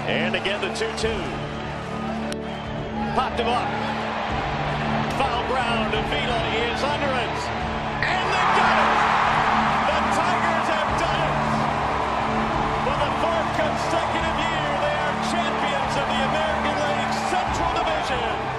And again, the 2-2. Popped him up. Foul ground. Avila is under it. And they got it. The Tigers have done it. For the fourth consecutive year, they are champions of the American League Central Division.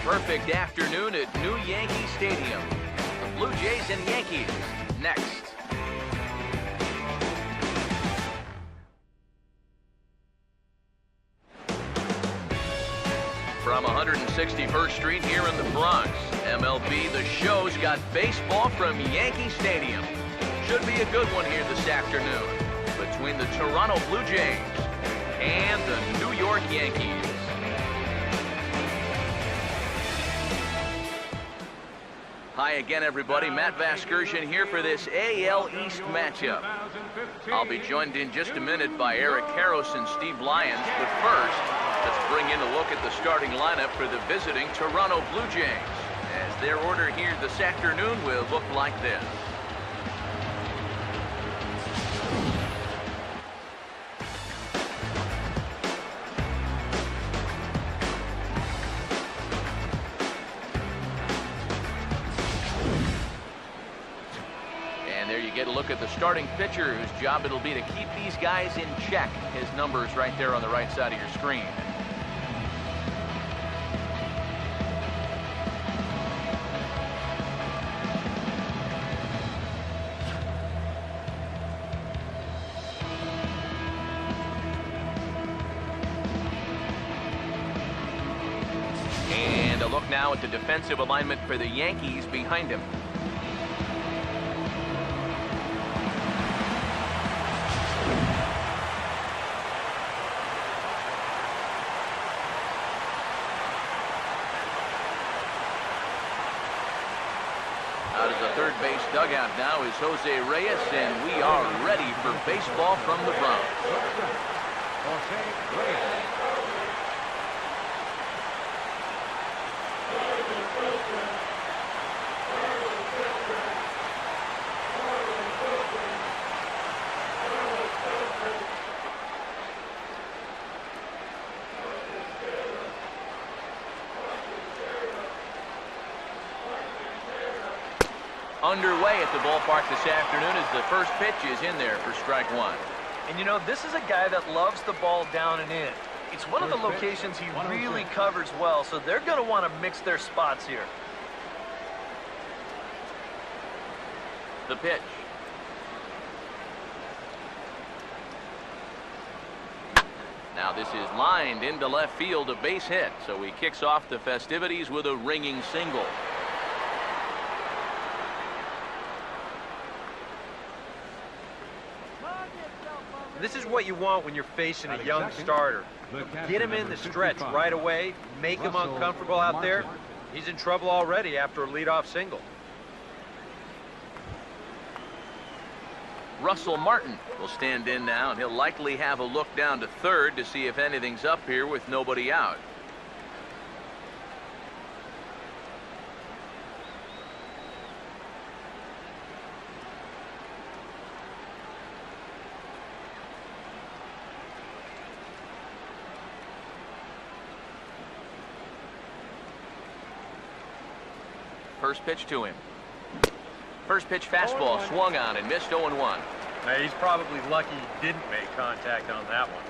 perfect afternoon at New Yankee Stadium. The Blue Jays and Yankees next. From 161st Street here in the Bronx, MLB The Show's got baseball from Yankee Stadium. Should be a good one here this afternoon between the Toronto Blue Jays and the New York Yankees. Hi again, everybody. Matt Vasgersian here for this AL East matchup. I'll be joined in just a minute by Eric Karros and Steve Lyons, but first, let's bring in a look at the starting lineup for the visiting Toronto Blue Jays, as their order here this afternoon will look like this. And there you get a look at the starting pitcher, whose job it'll be to keep these guys in check. His number's right there on the right side of your screen. And a look now at the defensive alignment for the Yankees behind him. Out of the third base dugout now is Jose Reyes, and we are ready for baseball from the Bronx. Jose Reyes. Underway at the ballpark this afternoon as the first pitch is in there for strike one. And you know, this is a guy that loves the ball down and in. It's one of the locations he really covers well, so they're going to want to mix their spots here. The pitch. Now this is lined into left field, a base hit, so he kicks off the festivities with a ringing single. This is what you want when you're facing a young starter. Get him in the stretch right away, make him uncomfortable out there. He's in trouble already after a leadoff single. Russell Martin will stand in now, and he'll likely have a look down to third to see if anything's up here with nobody out. First pitch to him. First pitch fastball swung on and missed 0-1. Now, he's probably lucky he didn't make contact on that one.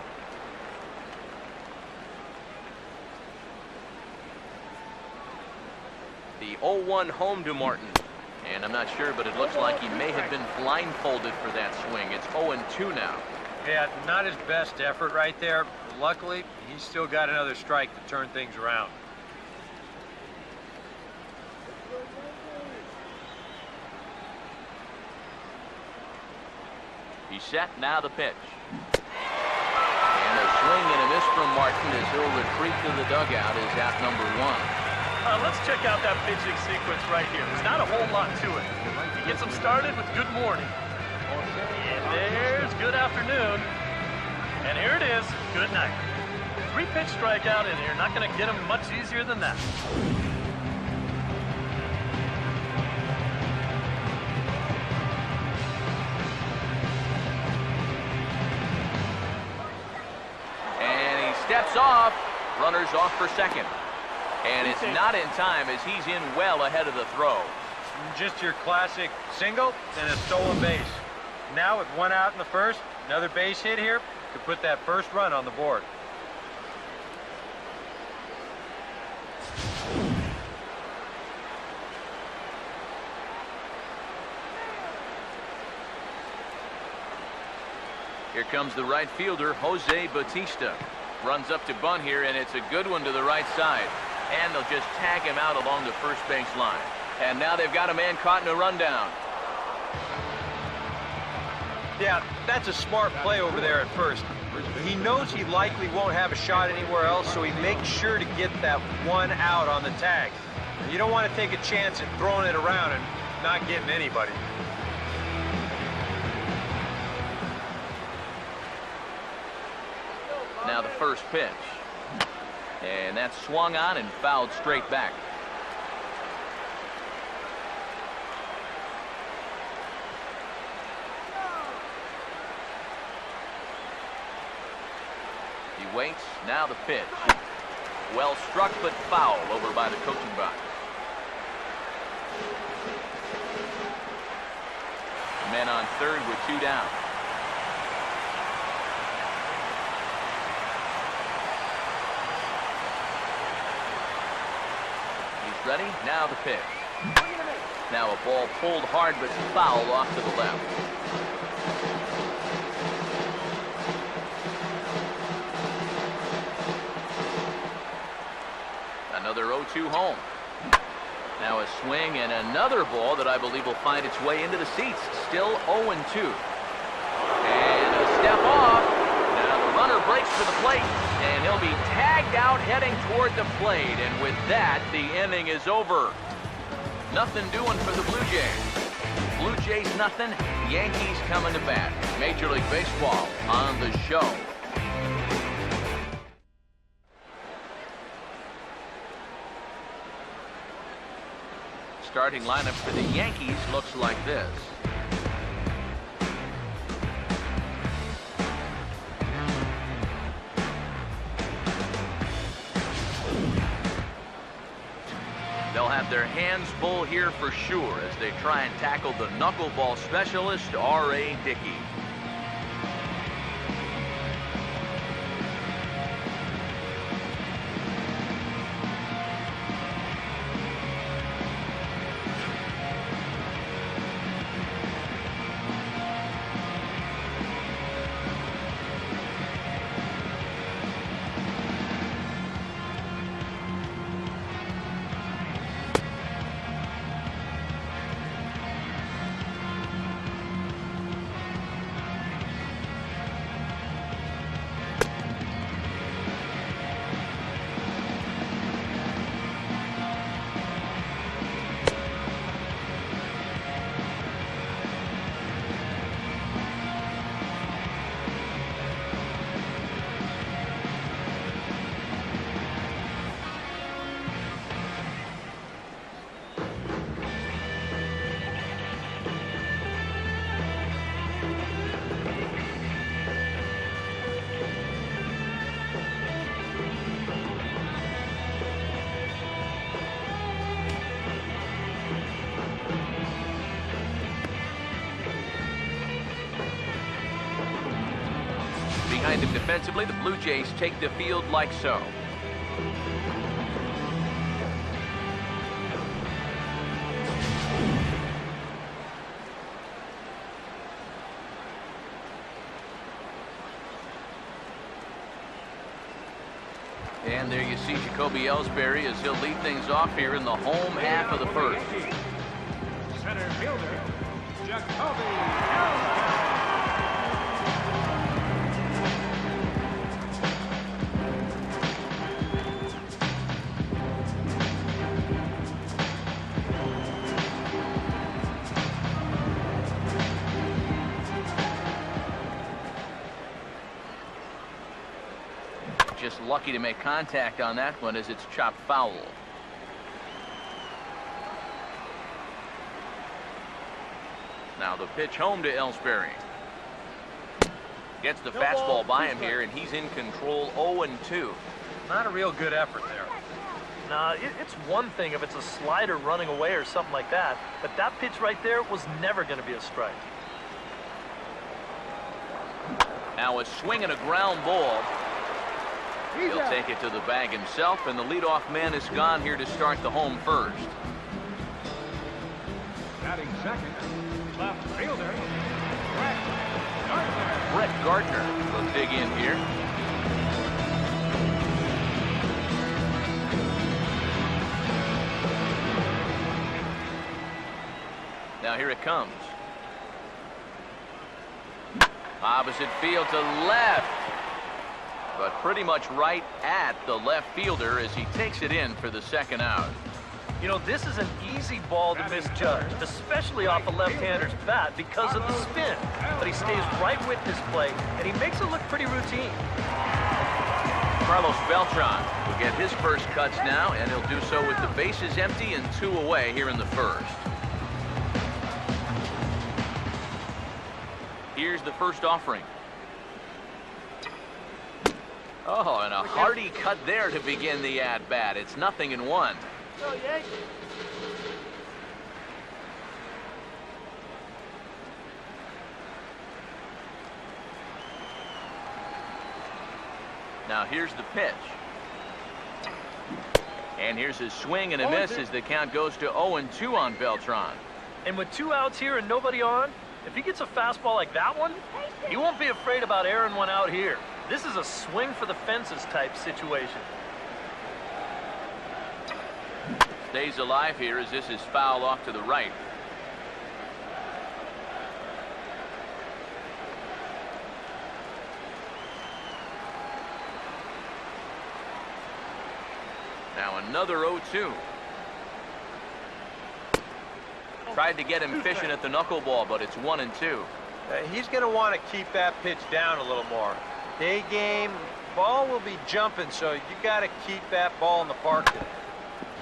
The 0-1 home to Martin. And I'm not sure, but it looks like he may have been blindfolded for that swing. It's 0-2 now. Yeah, not his best effort right there. Luckily, he's still got another strike to turn things around. He's set, now the pitch. And a swing and a miss from Martin as he'll retreat to the dugout is out number one. Let's check out that pitching sequence right here. There's not a whole lot to it. He gets them started with good morning. And there's good afternoon. And here it is, good night. 3-pitch strikeout, and you're not going to get him much easier than that. Steps off, runners off for second. And it's not in time as he's in well ahead of the throw. Just your classic single and a stolen base. Now with one out in the first, another base hit here to put that first run on the board. Here comes the right fielder, Jose Bautista. Runs up to bunt here, and it's a good one to the right side. And they'll just tag him out along the first base line. And now they've got a man caught in a rundown. Yeah, that's a smart play over there at first. He knows he likely won't have a shot anywhere else, so he makes sure to get that one out on the tag. You don't want to take a chance at throwing it around and not getting anybody. Now the first pitch. And that's swung on and fouled straight back. He waits. Now the pitch. Well struck, but foul over by the coaching box. Men on third with 2 down. He's ready. Now the pitch. Now a ball pulled hard, but foul off to the left. Another 0-2 home. Now a swing and another ball that I believe will find its way into the seats. Still 0-2. And a step off. Now the runner breaks for the plate, and he'll be tagged out heading toward the plate. And with that, the inning is over. Nothing doing for the Blue Jays. Blue Jays nothing. Yankees coming to bat. Major League Baseball on the show. Starting lineup for the Yankees looks like this. They'll have their hands full here for sure as they try and tackle the knuckleball specialist, R.A. Dickey. Behind him defensively, the Blue Jays take the field like so. And there you see Jacoby Ellsbury as he'll lead things off here in the home half of the first. Center fielder, Jacoby Ellsbury. Just lucky to make contact on that one as it's chopped foul. Now the pitch home to Ellsbury. Gets the fastball by him here, and he's in control 0-2. Not a real good effort there. Nah, it's one thing if it's a slider running away or something like that, but that pitch right there was never going to be a strike. Now a swing and a ground ball. He'll take it to the bag himself, and the leadoff man is gone here to start the home first. Batting second, left fielder, Brett Gardner. Brett Gardner will dig in here. Now here it comes. Opposite field to left. But pretty much right at the left fielder as he takes it in for the second out. You know, this is an easy ball to misjudge, especially off a left-hander's bat because of the spin. But he stays right with this play, and he makes it look pretty routine. Carlos Beltran will get his first cuts now, and he'll do so with the bases empty and 2 away here in the first. Here's the first offering. Oh, and a hearty cut there to begin the at-bat. It's 0-1. Now here's the pitch. And here's his swing and a miss as the count goes to 0-2 on Beltran. And with 2 outs here and nobody on, if he gets a fastball like that one, he won't be afraid about airing one out here. This is a swing for the fences type situation. Stays alive here as this is foul off to the right. Now another 0-2. Tried to get him fishing at the knuckleball, but it's 1-2. He's going to want to keep that pitch down a little more. Day game, ball will be jumping, so you got to keep that ball in the park today.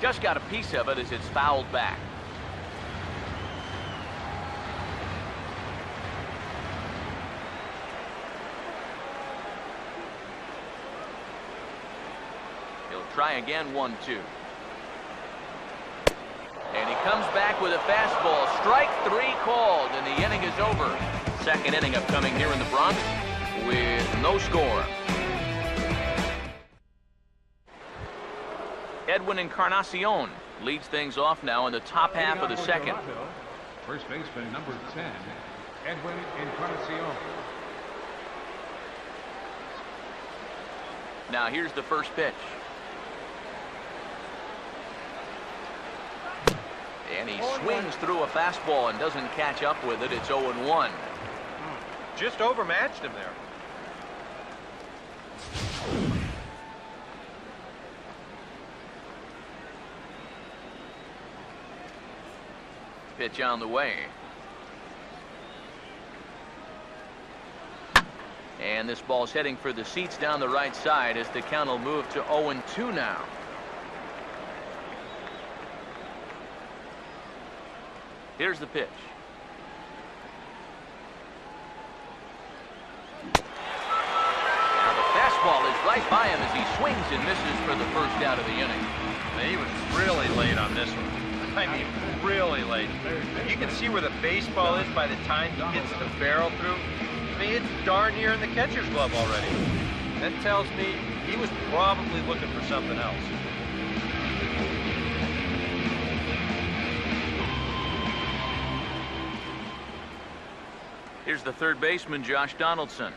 Just got a piece of it as it's fouled back. He'll try again, 1-2. And he comes back with a fastball. Strike 3 called, and the inning is over. Second inning upcoming here in the Bronx with no score. Edwin Encarnacion leads things off now in the top half of the second. First baseman number 10, Edwin Encarnacion. Now here's the first pitch. And he swings through a fastball and doesn't catch up with it. It's 0-1. Just overmatched him there. Pitch on the way. And this ball's heading for the seats down the right side as the count will move to 0-2 now. Here's the pitch. Now the fastball is right by him as he swings and misses for the first out of the inning. He was really late on this one. I mean, really late. You can see where the baseball is by the time he gets the barrel through. I mean, it's darn near in the catcher's glove already. That tells me he was probably looking for something else. Here's the third baseman, Josh Donaldson.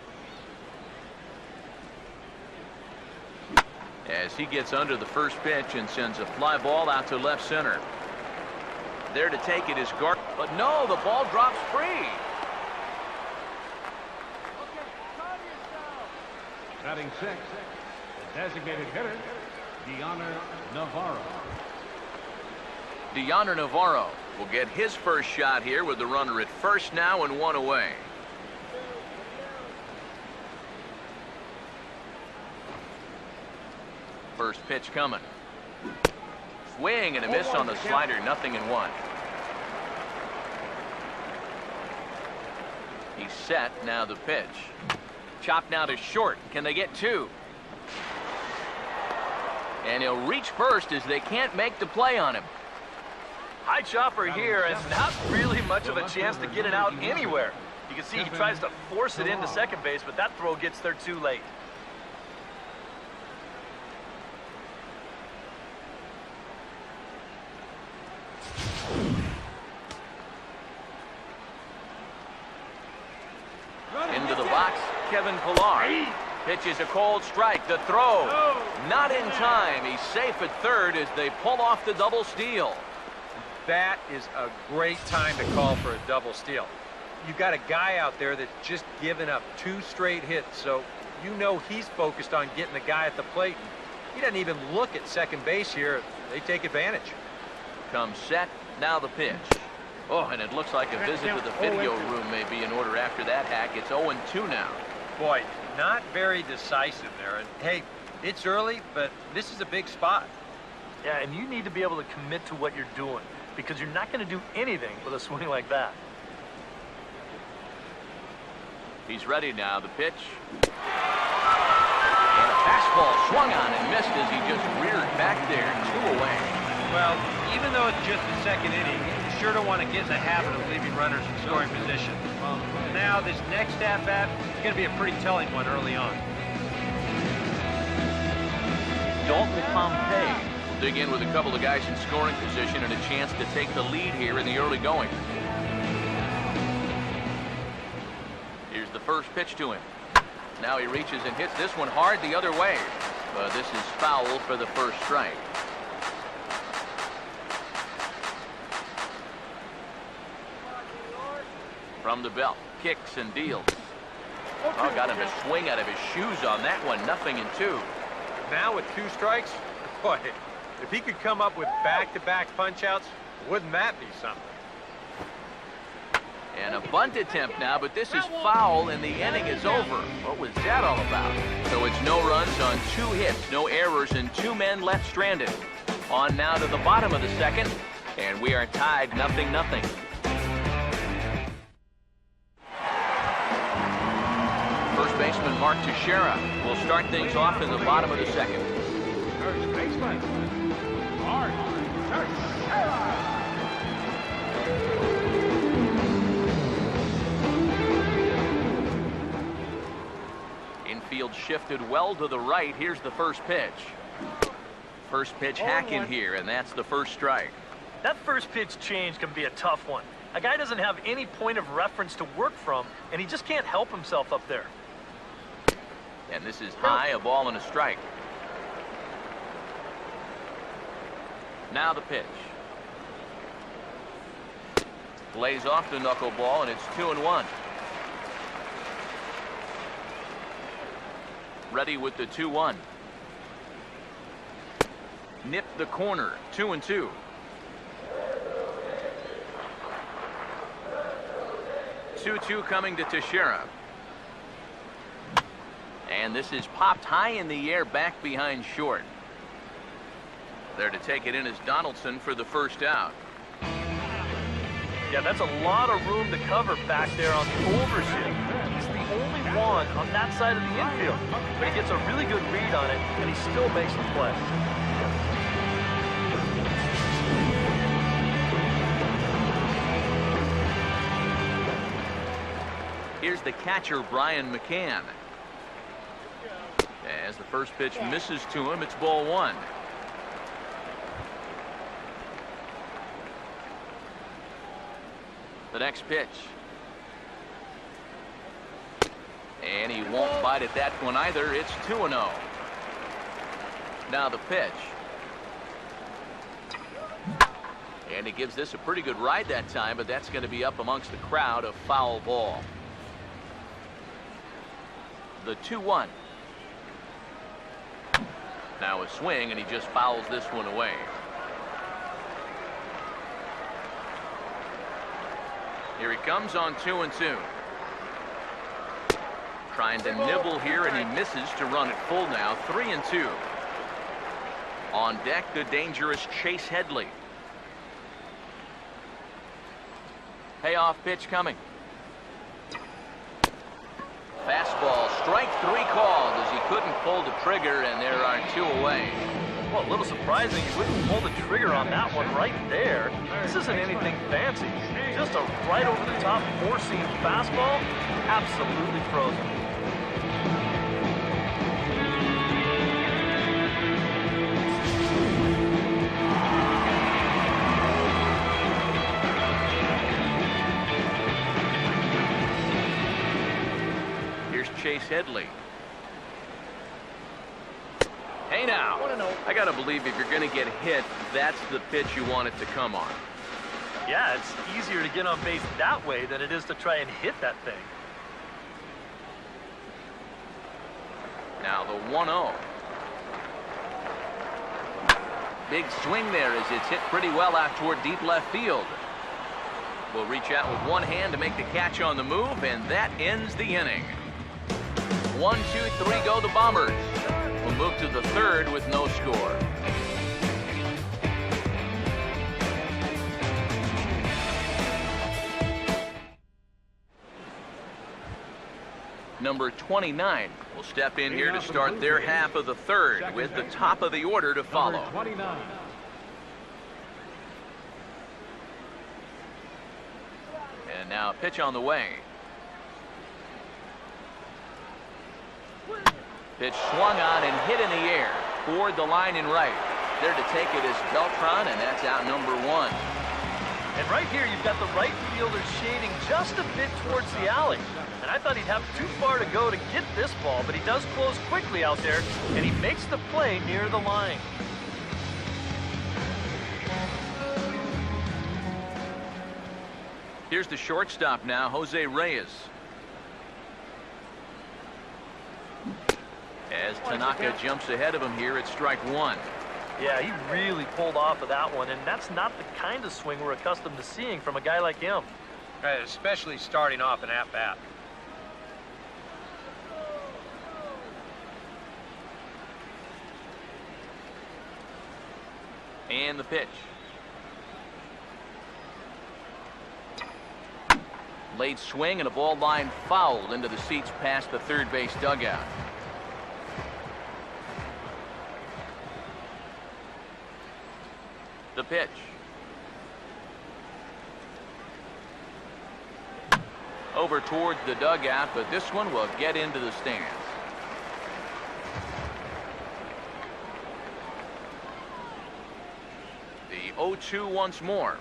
As he gets under the first pitch and sends a fly ball out to left center. There to take it is Gardner, but no, the ball drops free. Batting sixth, the designated hitter, Navarro. Navarro will get his first shot here with the runner at first now and 1 away. First pitch coming. Swing and a miss on the slider, 0-1. He's set, now the pitch. Chopped now to short. Can they get 2? And he'll reach first as they can't make the play on him. High chopper here, and not really much of a chance to get it out anywhere. You can see he tries to force it into second base, but that throw gets there too late. Into the box, Kevin Pillar. Pitches a cold strike. The throw. Not in time. He's safe at third as they pull off the double steal. That is a great time to call for a double steal. You've got a guy out there that's just given up 2 straight hits, so you know he's focused on getting the guy at the plate. He doesn't even look at second base here. They take advantage. Comes set. Now the pitch. Oh, and it looks like a visit to the video room may be in order after that hack. It's 0-2 now. Boy, not very decisive there. And hey, it's early, but this is a big spot. Yeah, and you need to be able to commit to what you're doing because you're not going to do anything with a swing like that. He's ready now. The pitch. And a fastball swung on and missed as he just reared back there. 2 away. Well, even though it's just the second inning, you sure don't want to get in the habit of leaving runners in scoring position. Now, this next at-bat is going to be a pretty telling one early on. Dalton Pompey will dig in with a couple of guys in scoring position and a chance to take the lead here in the early going. Here's the first pitch to him. Now he reaches and hits this one hard the other way. But this is foul for the first strike. From the belt, kicks and deals. Oh, got him a swing out of his shoes on that one. 0-2. Now with 2 strikes, boy, if he could come up with back-to-back punch-outs, wouldn't that be something? And a bunt attempt now, but this is foul and the inning is over. What was that all about? So it's no runs on 2 hits, no errors, and 2 men left stranded. On now to the bottom of the second, and we are tied 0-0. First baseman Mark Teixeira will start things off in the bottom of the second. First baseman, Mark Teixeira. Infield shifted well to the right. Here's the first pitch. First pitch hack in here, and that's the first strike. That first pitch change can be a tough one. A guy doesn't have any point of reference to work from, and he just can't help himself up there. And this is high, a ball and a strike. Now the pitch. Lays off the knuckleball, and it's 2-1. Ready with the 2-1. Nipped the corner. 2-2. 2-2 coming to Teixeira. And this is popped high in the air back behind short. There to take it in is Donaldson for the first out. Yeah, that's a lot of room to cover back there on the overshield. He's the only one on that side of the infield. But he gets a really good read on it, and he still makes the play. Here's the catcher, Brian McCann. As the first pitch misses to him, it's ball 1. The next pitch. And he won't bite at that one either. It's 2-0. Now the pitch. And he gives this a pretty good ride that time, but that's going to be up amongst the crowd, a foul ball. The 2-1. Now a swing, and he just fouls this one away. Here he comes on 2-2. Trying to nibble here, and he misses to run it full now. 3-2. On deck, the dangerous Chase Headley. Payoff pitch coming. Fastball, strike 3 called as he couldn't pull the trigger, and there are 2 away. Well, a little surprising he wouldn't pull the trigger on that one right there. This isn't anything fancy. Just a right over the top 4-seam fastball. Absolutely frozen. Chase Headley. Hey now, I gotta believe if you're gonna get hit, that's the pitch you want it to come on. Yeah, it's easier to get on base that way than it is to try and hit that thing. Now the 1-0. Big swing there as it's hit pretty well out toward deep left field. Will reach out with one hand to make the catch on the move, and that ends the inning. 1, 2, 3 go the Bombers. We'll move to the third with no score. Number 29 will step in here to start their half of the third with the top of the order to follow. 29. And now pitch on the way. Pitch swung on and hit in the air toward the line and right. There to take it is Beltran, and that's out number 1. And right here, you've got the right fielder shading just a bit towards the alley. And I thought he'd have too far to go to get this ball, but he does close quickly out there, and he makes the play near the line. Here's the shortstop now, Jose Reyes. As Tanaka jumps ahead of him here at strike 1. Yeah, he really pulled off of that one, and that's not the kind of swing we're accustomed to seeing from a guy like him. Right, especially starting off an at-bat. And the pitch. Late swing and a ball line fouled into the seats past the third base dugout. The pitch. Over towards the dugout, but this one will get into the stands. The 0-2 once more.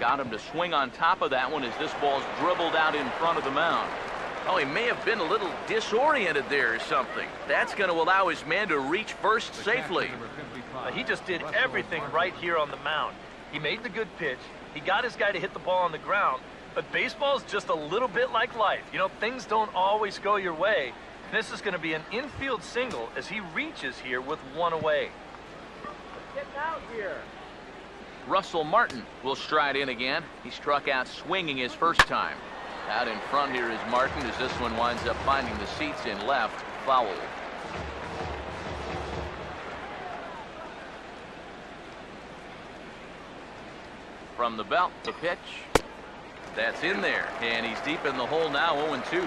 Got him to swing on top of that one as this ball's dribbled out in front of the mound. Oh, he may have been a little disoriented there or something. That's going to allow his man to reach first safely. He just did everything right here on the mound. He made the good pitch. He got his guy to hit the ball on the ground. But baseball is just a little bit like life. You know, things don't always go your way. This is going to be an infield single as he reaches here with one away. Get out here. Russell Martin will stride in again. He struck out swinging his first time. Out in front here is Martin as this one winds up finding the seats in left, foul. From the belt, the pitch. That's in there, and he's deep in the hole now, 0-2.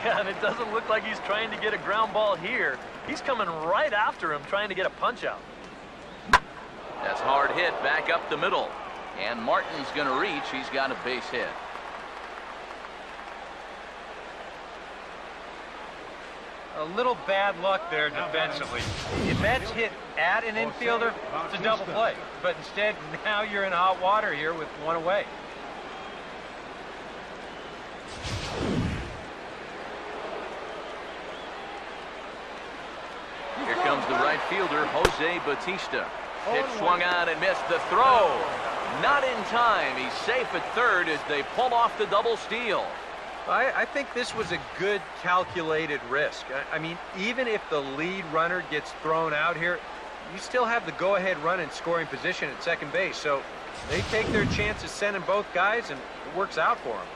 Yeah, and it doesn't look like he's trying to get a ground ball here. He's coming right after him, trying to get a punch out. That's hard hit back up the middle. And Martin's going to reach. He's got a base hit. A little bad luck there defensively. If that's hit at an infielder, it's a double play. But instead, now you're in hot water here with one away. Here comes the right fielder, Jose Bautista. Pitch swung on and missed. The throw. Not in time. He's safe at third as they pull off the double steal. I think this was a good calculated risk. I mean, even if the lead runner gets thrown out here, you still have the go-ahead run in scoring position at second base. So they take their chances sending both guys, and it works out for them.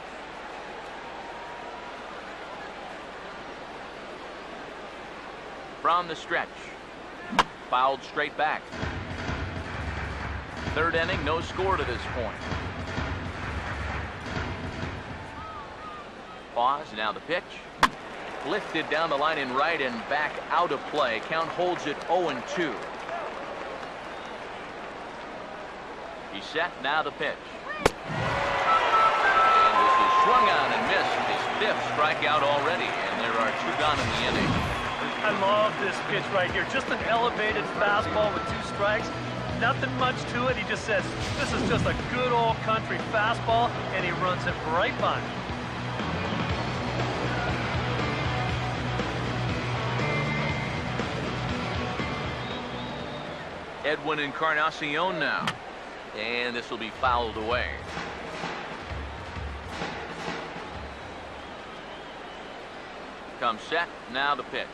From the stretch. Fouled straight back. Third inning, no score to this point. Pause, now the pitch. Lifted down the line in right and back out of play. Count holds it 0-2. He's set, now the pitch. And this is swung on and missed. His fifth strikeout already, and there are two gone in the inning. I love this pitch right here. Just an elevated fastball with two strikes. nothing much to it. He just says, this is just a good old country fastball, and he runs it right by me. Edwin Encarnacion now. And this will be fouled away. Comes set, now the pitch.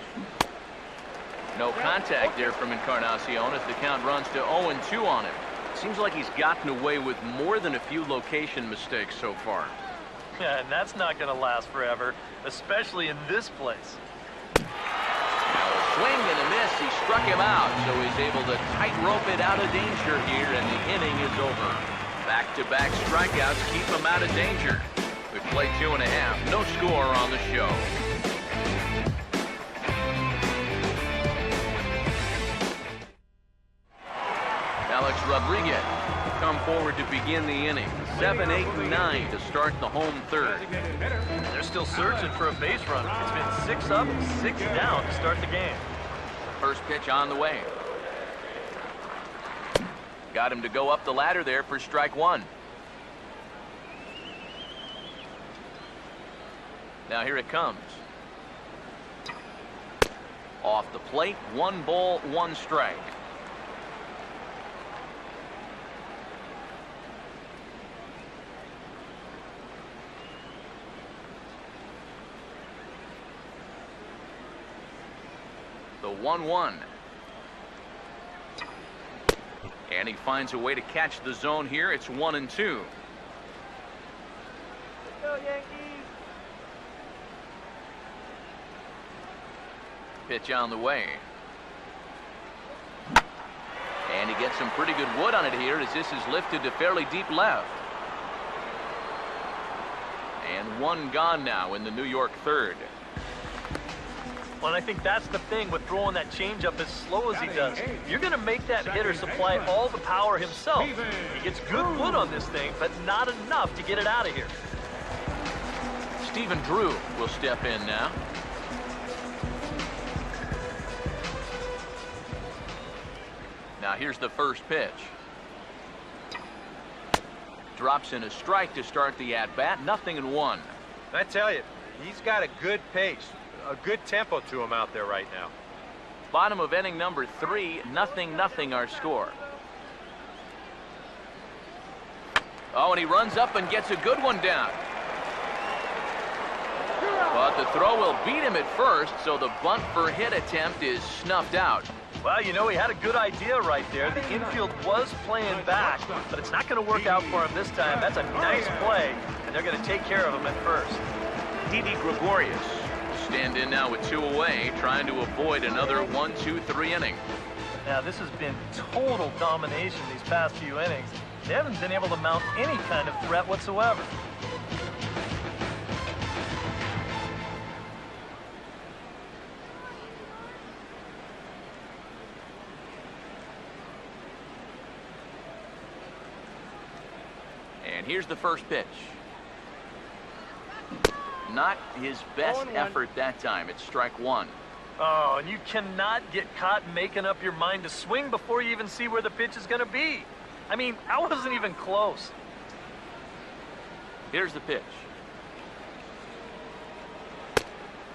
No contact there from Encarnacion as the count runs to 0-2 on him. Seems like he's gotten away with more than a few location mistakes so far. Yeah, and that's not going to last forever, especially in this place. Now a swing and a miss. He struck him out, so he's able to tightrope it out of danger here, and the inning is over. Back-to-back strikeouts keep him out of danger. We play 2.5. No score on the show. Alex Rodriguez will come forward to begin the inning. 7, 8, and 9 to start the home third. They're still searching for a base runner. It's been 6 up, 6 down to start the game. First pitch on the way. Got him to go up the ladder there for strike one. Now here it comes. Off the plate, 1 ball, 1 strike. The 1-1. And he finds a way to catch the zone here. It's 1-2. Let's go, Yankees! Pitch on the way. And he gets some pretty good wood on it here as this is lifted to fairly deep left. And 1 gone now in the New York third. Well, and I think that's the thing with throwing that changeup as slow as he does. You're going to make that hitter supply all the power himself. He gets good wood on this thing, but not enough to get it out of here. Stephen Drew will step in now. Now here's the first pitch. Drops in a strike to start the at-bat. 0-1. I tell you, he's got a good pace, a good tempo to him out there right now. Bottom of inning number 3, 0-0 our score. Oh, and he runs up and gets a good one down. But the throw will beat him at first, so the bunt for hit attempt is snuffed out. Well, you know, he had a good idea right there. The infield was playing back, but it's not going to work out for him this time. That's a nice play, and they're going to take care of him at first. Didi Gregorius stand in now with 2 away, trying to avoid another 1-2-3 inning. Now, this has been total domination these past few innings. They haven't been able to mount any kind of threat whatsoever. And here's the first pitch. Not his best effort that time. It's strike 1. Oh, and you cannot get caught making up your mind to swing before you even see where the pitch is going to be. I mean, I wasn't even close. Here's the pitch.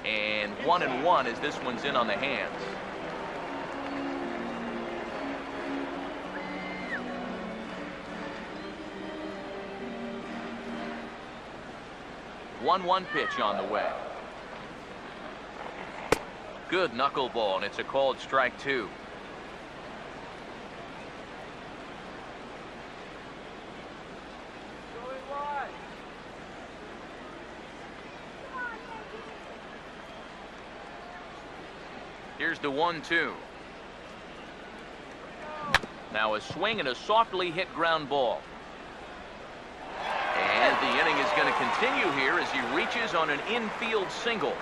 And 1-1 as this one's in on the hands. One pitch on the way. Good knuckleball, and it's a called strike 2. Here's the 1-2. Now a swing and a softly hit ground ball. And the inning is going to continue here as he reaches on an infield single.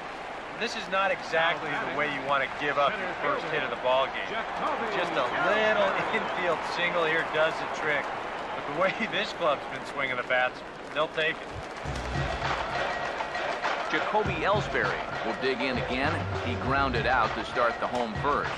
This is not exactly the way you want to give up your first hit of the ball game. Just a little infield single here does the trick. But the way this club's been swinging the bats, they'll take it. Jacoby Ellsbury will dig in again. He grounded out to start the home first.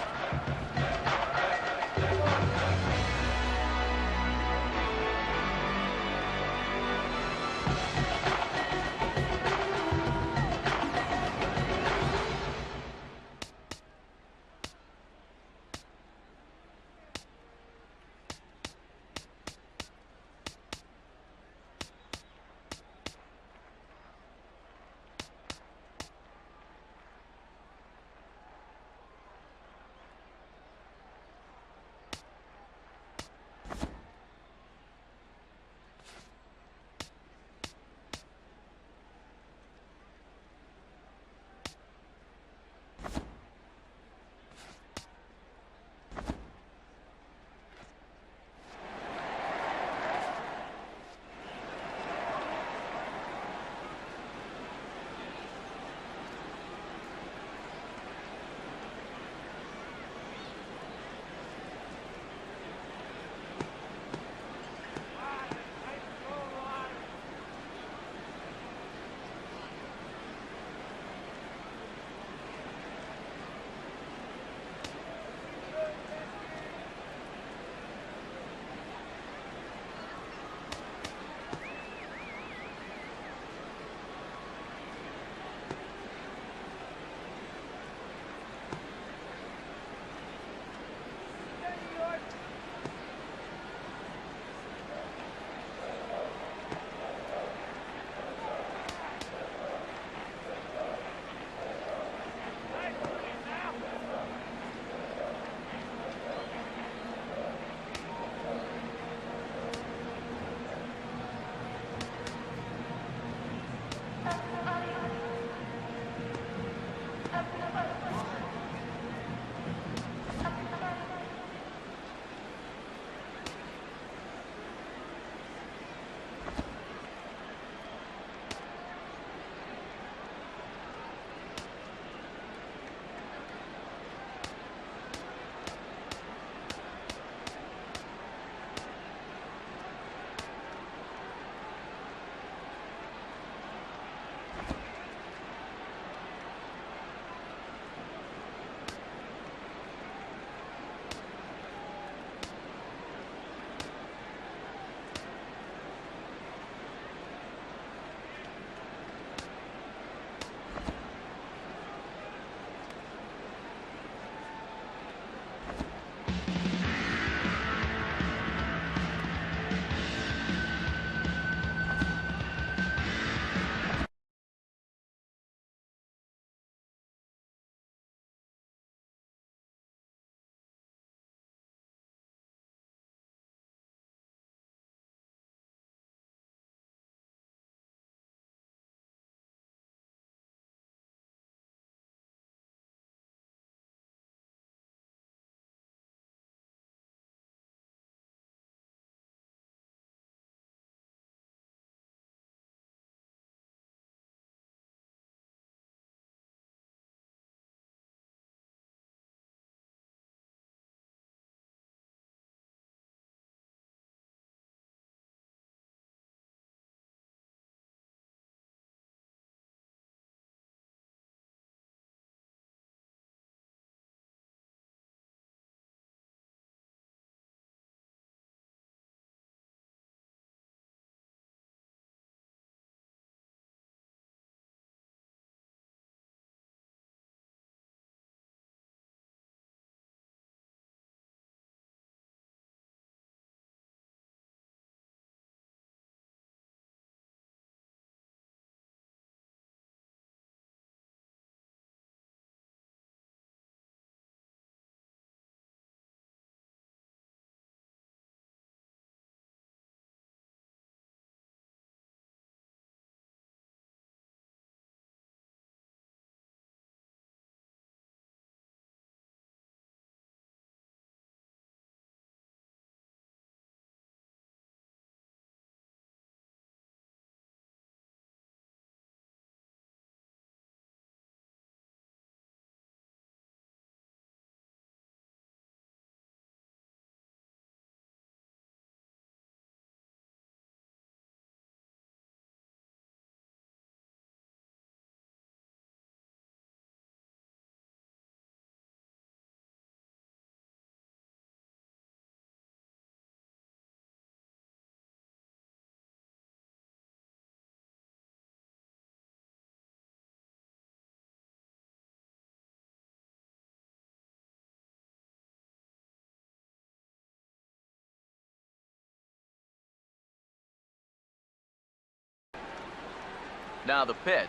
Now the pitch.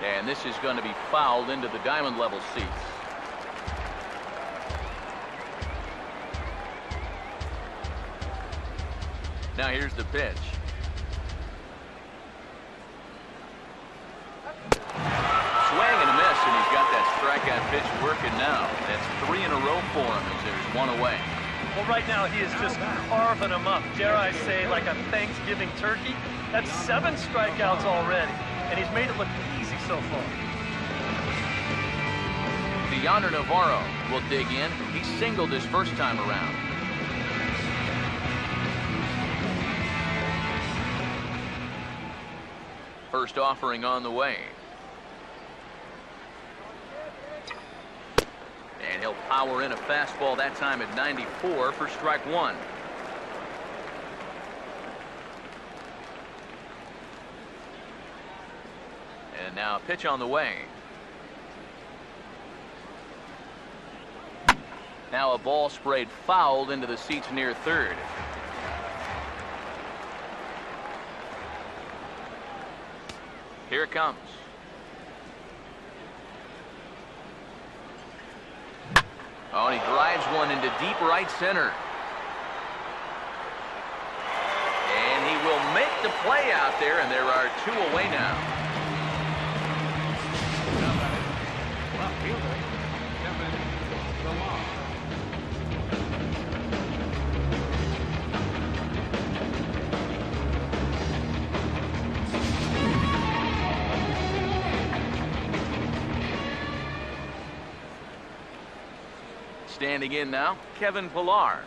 And this is going to be fouled into the diamond level seats. Now here's the pitch. Swing and a miss, and he's got that strikeout pitch working now. That's 3 in a row for him as there's 1 away. Well, right now he is just carving them up. Dare I say, like a Thanksgiving turkey? That's 7 strikeouts already, and he's made it look easy so far. Yonder Navarro will dig in. He singled his first time around. First offering on the way. And he'll power in a fastball that time at 94 for strike 1. And now a pitch on the way. Now a ball sprayed fouled into the seats near third. Here it comes. Oh, and he drives one into deep right center. And he will make the play out there, and there are 2 away now. Left fielder, Kevin Lamar. Standing in now, Kevin Pillar.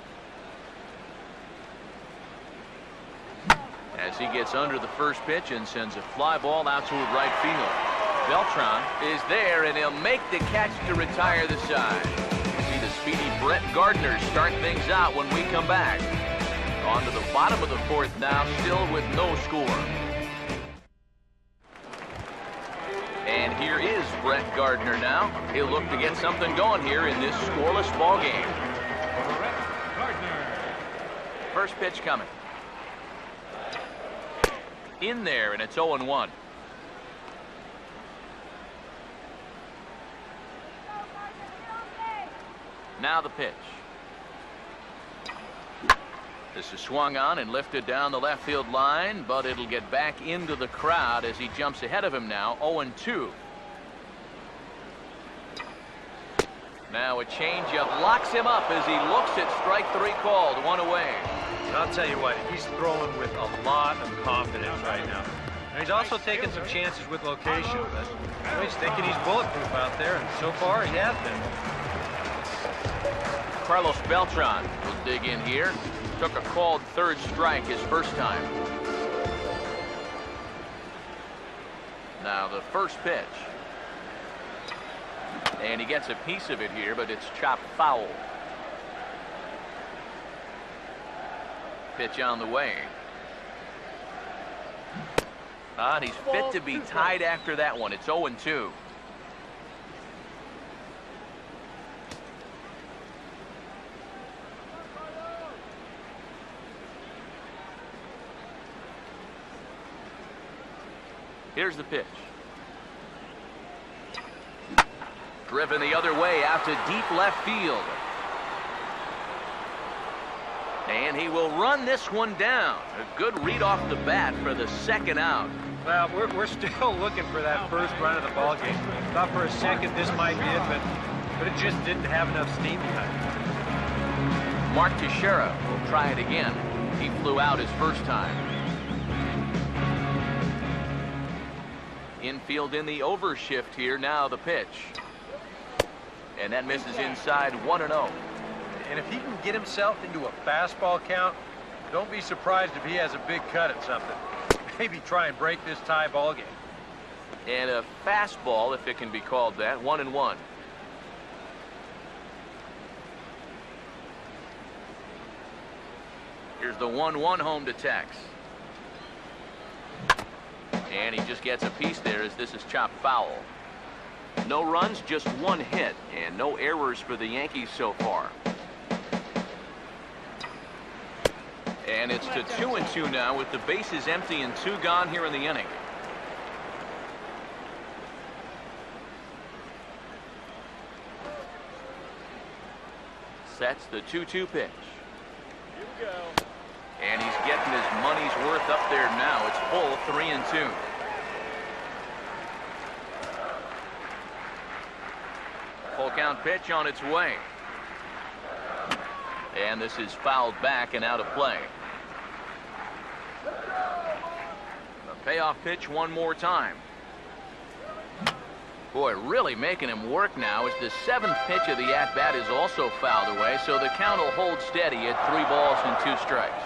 As he gets under the first pitch and sends a fly ball out toward right field. Beltran is there, and he'll make the catch to retire the side. See the speedy Brett Gardner start things out when we come back. On to the bottom of the 4th now, still with no score. And here is Brett Gardner now. He'll look to get something going here in this scoreless ball game. Brett Gardner. First pitch coming. In there, and it's 0-1. Now the pitch. This is swung on and lifted down the left field line, but it'll get back into the crowd as he jumps ahead of him now, 0-2. Now a changeup locks him up as he looks at strike 3 called, 1 away. I'll tell you what, he's throwing with a lot of confidence right now. And he's also taking some chances with location, but he's thinking he's bulletproof out there, and so far he has been. Carlos Beltran will dig in here. Took a called 3rd strike his first time. Now the first pitch. And he gets a piece of it here, but it's chopped foul. Pitch on the way. And he's fit to be tied after that one. It's 0-2. Here's the pitch. Driven the other way out to deep left field. And he will run this one down. A good read off the bat for the 2nd out. Well, we're still looking for that first run of the ball game. Thought for a second this might be it, but it just didn't have enough steam behind it. Mark Teixeira will try it again. He flew out his first time. Infield in the overshift here. Now the pitch. And that misses inside, 1-0. And if he can get himself into a fastball count, don't be surprised if he has a big cut at something. Maybe try and break this tie ball game. And a fastball, if it can be called that, 1-1. Here's the 1-1 home to Tex. And he just gets a piece there as this is chopped foul. No runs, just 1 hit, and no errors for the Yankees so far. And it's to 2-2 now with the bases empty and 2 gone here in the inning. Sets the 2-2 pitch. And he's getting his money's worth up there now. It's full 3-2. Full count pitch on its way. And this is fouled back and out of play. The payoff pitch one more time. Boy, really making him work now as the 7th pitch of the at-bat is also fouled away, so the count will hold steady at 3 balls and 2 strikes.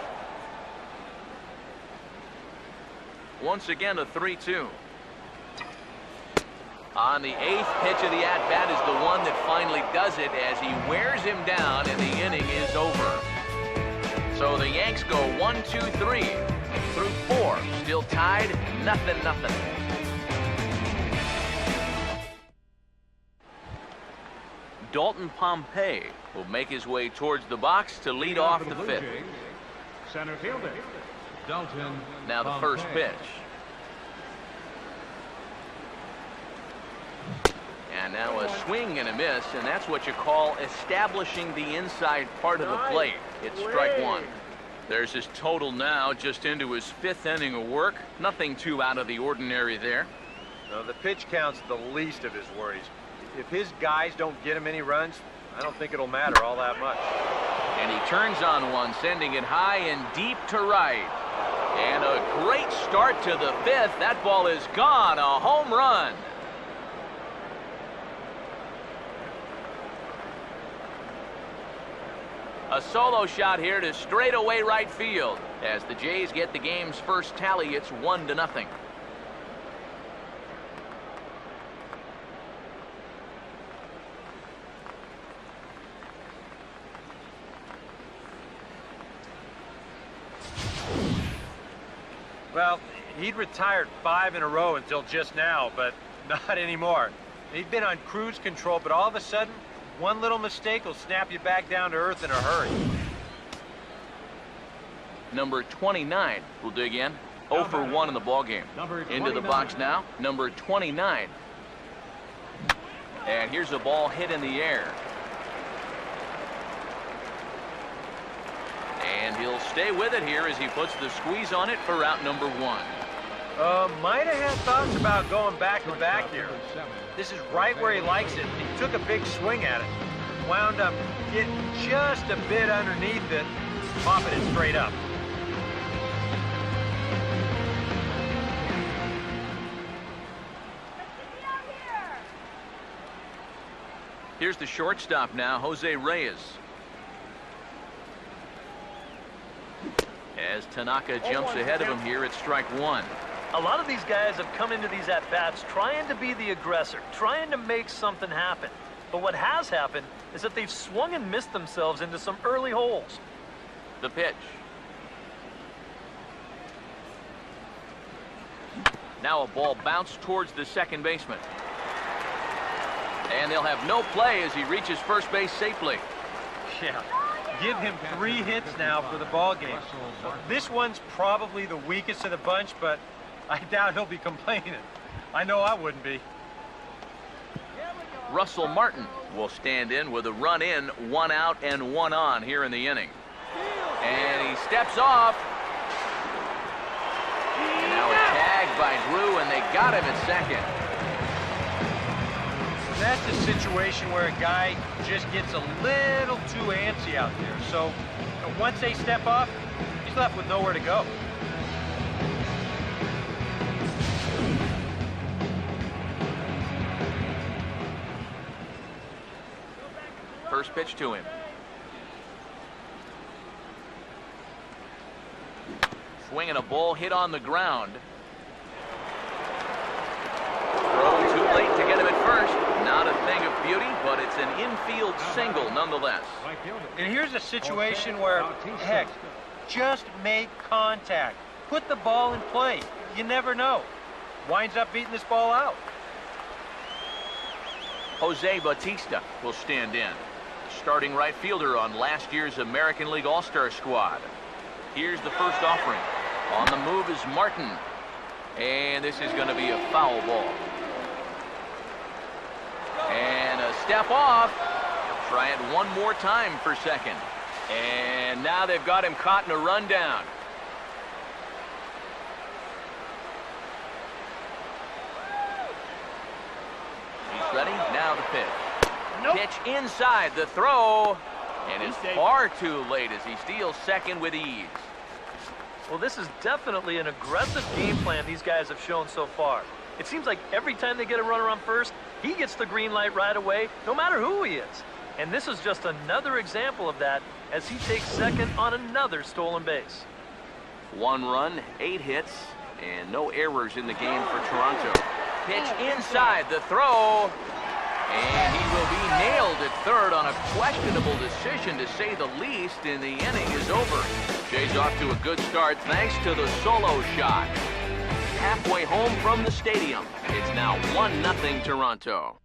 Once again, a 3-2. On the 8th pitch of the at-bat is the one that finally does it as he wears him down and the inning is over. So the Yanks go 1-2-3 through 4. Still tied, 0-0. Dalton Pompey will make his way towards the box to lead off the 5th. Center fielder, Dalton. Now the first pitch. And now a swing and a miss, and that's what you call establishing the inside part of the plate. It's strike 1. There's his total now, just into his 5th inning of work. Nothing too out of the ordinary there. No, the pitch count's the least of his worries. If his guys don't get him any runs, I don't think it'll matter all that much. And he turns on one, sending it high and deep to right. And a great start to the 5th. That ball is gone, a home run. A solo shot here to straightaway right field. As the Jays get the game's first tally, it's 1-0. Well, he'd retired 5 in a row until just now, but not anymore. He'd been on cruise control, but all of a sudden, one little mistake will snap you back down to earth in a hurry. Number 29 will dig in. 0 for 1 in the ballgame. Into the box now, number 29. And here's a ball hit in the air. And he'll stay with it here as he puts the squeeze on it for out number 1. Might have had thoughts about going back-to-back here. This is right where he likes it. He took a big swing at it. Wound up getting just a bit underneath it, popping it straight up. Here's the shortstop now, Jose Reyes. As Tanaka jumps ahead of him here at strike 1. A lot of these guys have come into these at-bats trying to be the aggressor, trying to make something happen. But what has happened is that they've swung and missed themselves into some early holes. The pitch. Now a ball bounced towards the second baseman. And they'll have no play as he reaches first base safely. Yeah. Give him 3 hits now for the ball game. This one's probably the weakest of the bunch, but I doubt he'll be complaining. I know I wouldn't be. Russell Martin will stand in with a run in, 1 out and 1 on here in the inning. And he steps off. And now a tag by Drew, and they got him at second. That's a situation where a guy just gets a little too antsy out there. So once they step off, he's left with nowhere to go. First pitch to him. Swinging a ball hit on the ground. Throw too late to get him at first. Not a thing of beauty, but it's an infield single nonetheless. And here's a situation where, heck, just make contact. Put the ball in play. You never know. Winds up beating this ball out. Jose Bautista will stand in. Starting right fielder on last year's American League All-Star squad. Here's the first offering. On the move is Martin. And this is going to be a foul ball. And a step off. Try it one more time for second. And now they've got him caught in a rundown. He's ready. Now the pitch. Nope. Pitch inside the throw. And it's far too late as he steals second with ease. Well, this is definitely an aggressive game plan these guys have shown so far. It seems like every time they get a runner on first, he gets the green light right away, no matter who he is. And this is just another example of that as he takes second on another stolen base. 1 run, 8 hits, and no errors in the game for Toronto. Pitch inside the throw. And he will be nailed at third on a questionable decision, to say the least, and the inning is over. Jay's off to a good start thanks to the solo shot. Halfway home from the stadium, it's now 1-0 Toronto.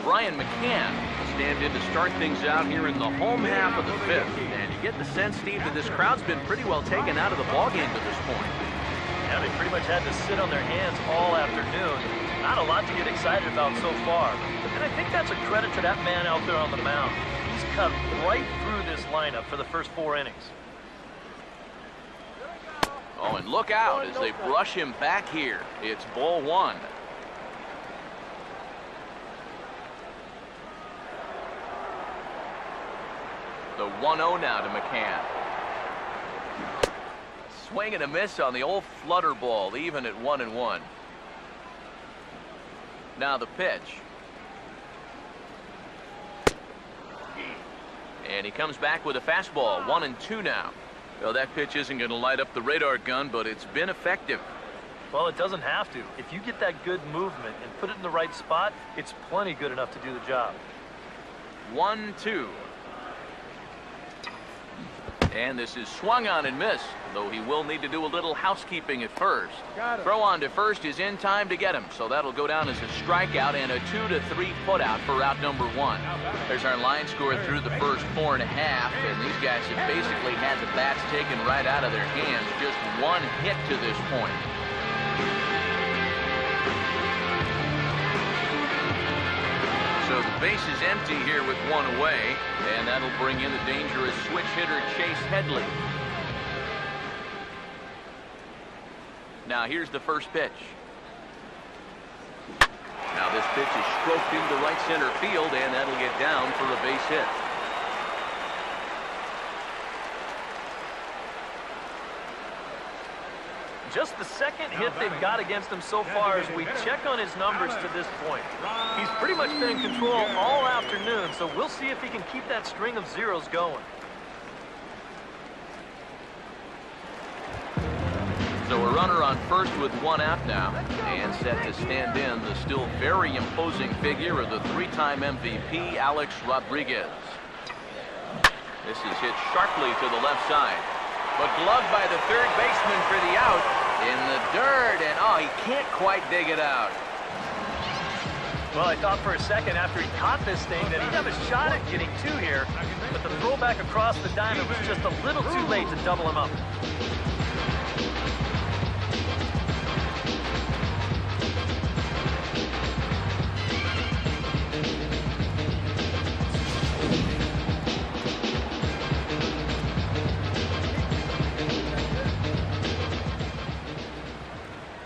Brian McCann will stand in to start things out here in the home half of the 5th. And you get the sense, Steve, that this crowd's been pretty well taken out of the ballgame to this point. Yeah, they pretty much had to sit on their hands all afternoon. Not a lot to get excited about so far. And I think that's a credit to that man out there on the mound. He's cut right through this lineup for the first 4 innings. Oh, and look out as they brush him back here. It's ball 1. The 1-0 now to McCann. Swing and a miss on the old flutter ball, even at 1-1. Now the pitch. And he comes back with a fastball, 1-2 now. Well, that pitch isn't going to light up the radar gun, but it's been effective. Well, it doesn't have to. If you get that good movement and put it in the right spot, it's plenty good enough to do the job. 1-2. And this is swung on and missed, though he will need to do a little housekeeping at first. Throw on to first is in time to get him, so that'll go down as a strikeout and a 2-3 putout for out number 1. There's our line score through the first 4.5, and these guys have basically had the bats taken right out of their hands. Just 1 hit to this point. So the base is empty here with 1 away, and that'll bring in the dangerous switch hitter Chase Headley. Now here's the first pitch. Now this pitch is stroked into right center field, and that'll get down for a base hit. Just the second hit they've got against him so far as we check on his numbers to this point. He's pretty much been in control all afternoon, so we'll see if he can keep that string of zeros going. So a runner on first with 1 out now, and set to stand in the still very imposing figure of the 3-time MVP, Alex Rodriguez. This is hit sharply to the left side, but gloved by the third baseman for the out. In the dirt, and oh, he can't quite dig it out. Well, I thought for a second after he caught this thing that he'd have a shot at getting 2 here, but the throwback across the diamond was just a little too late to double him up.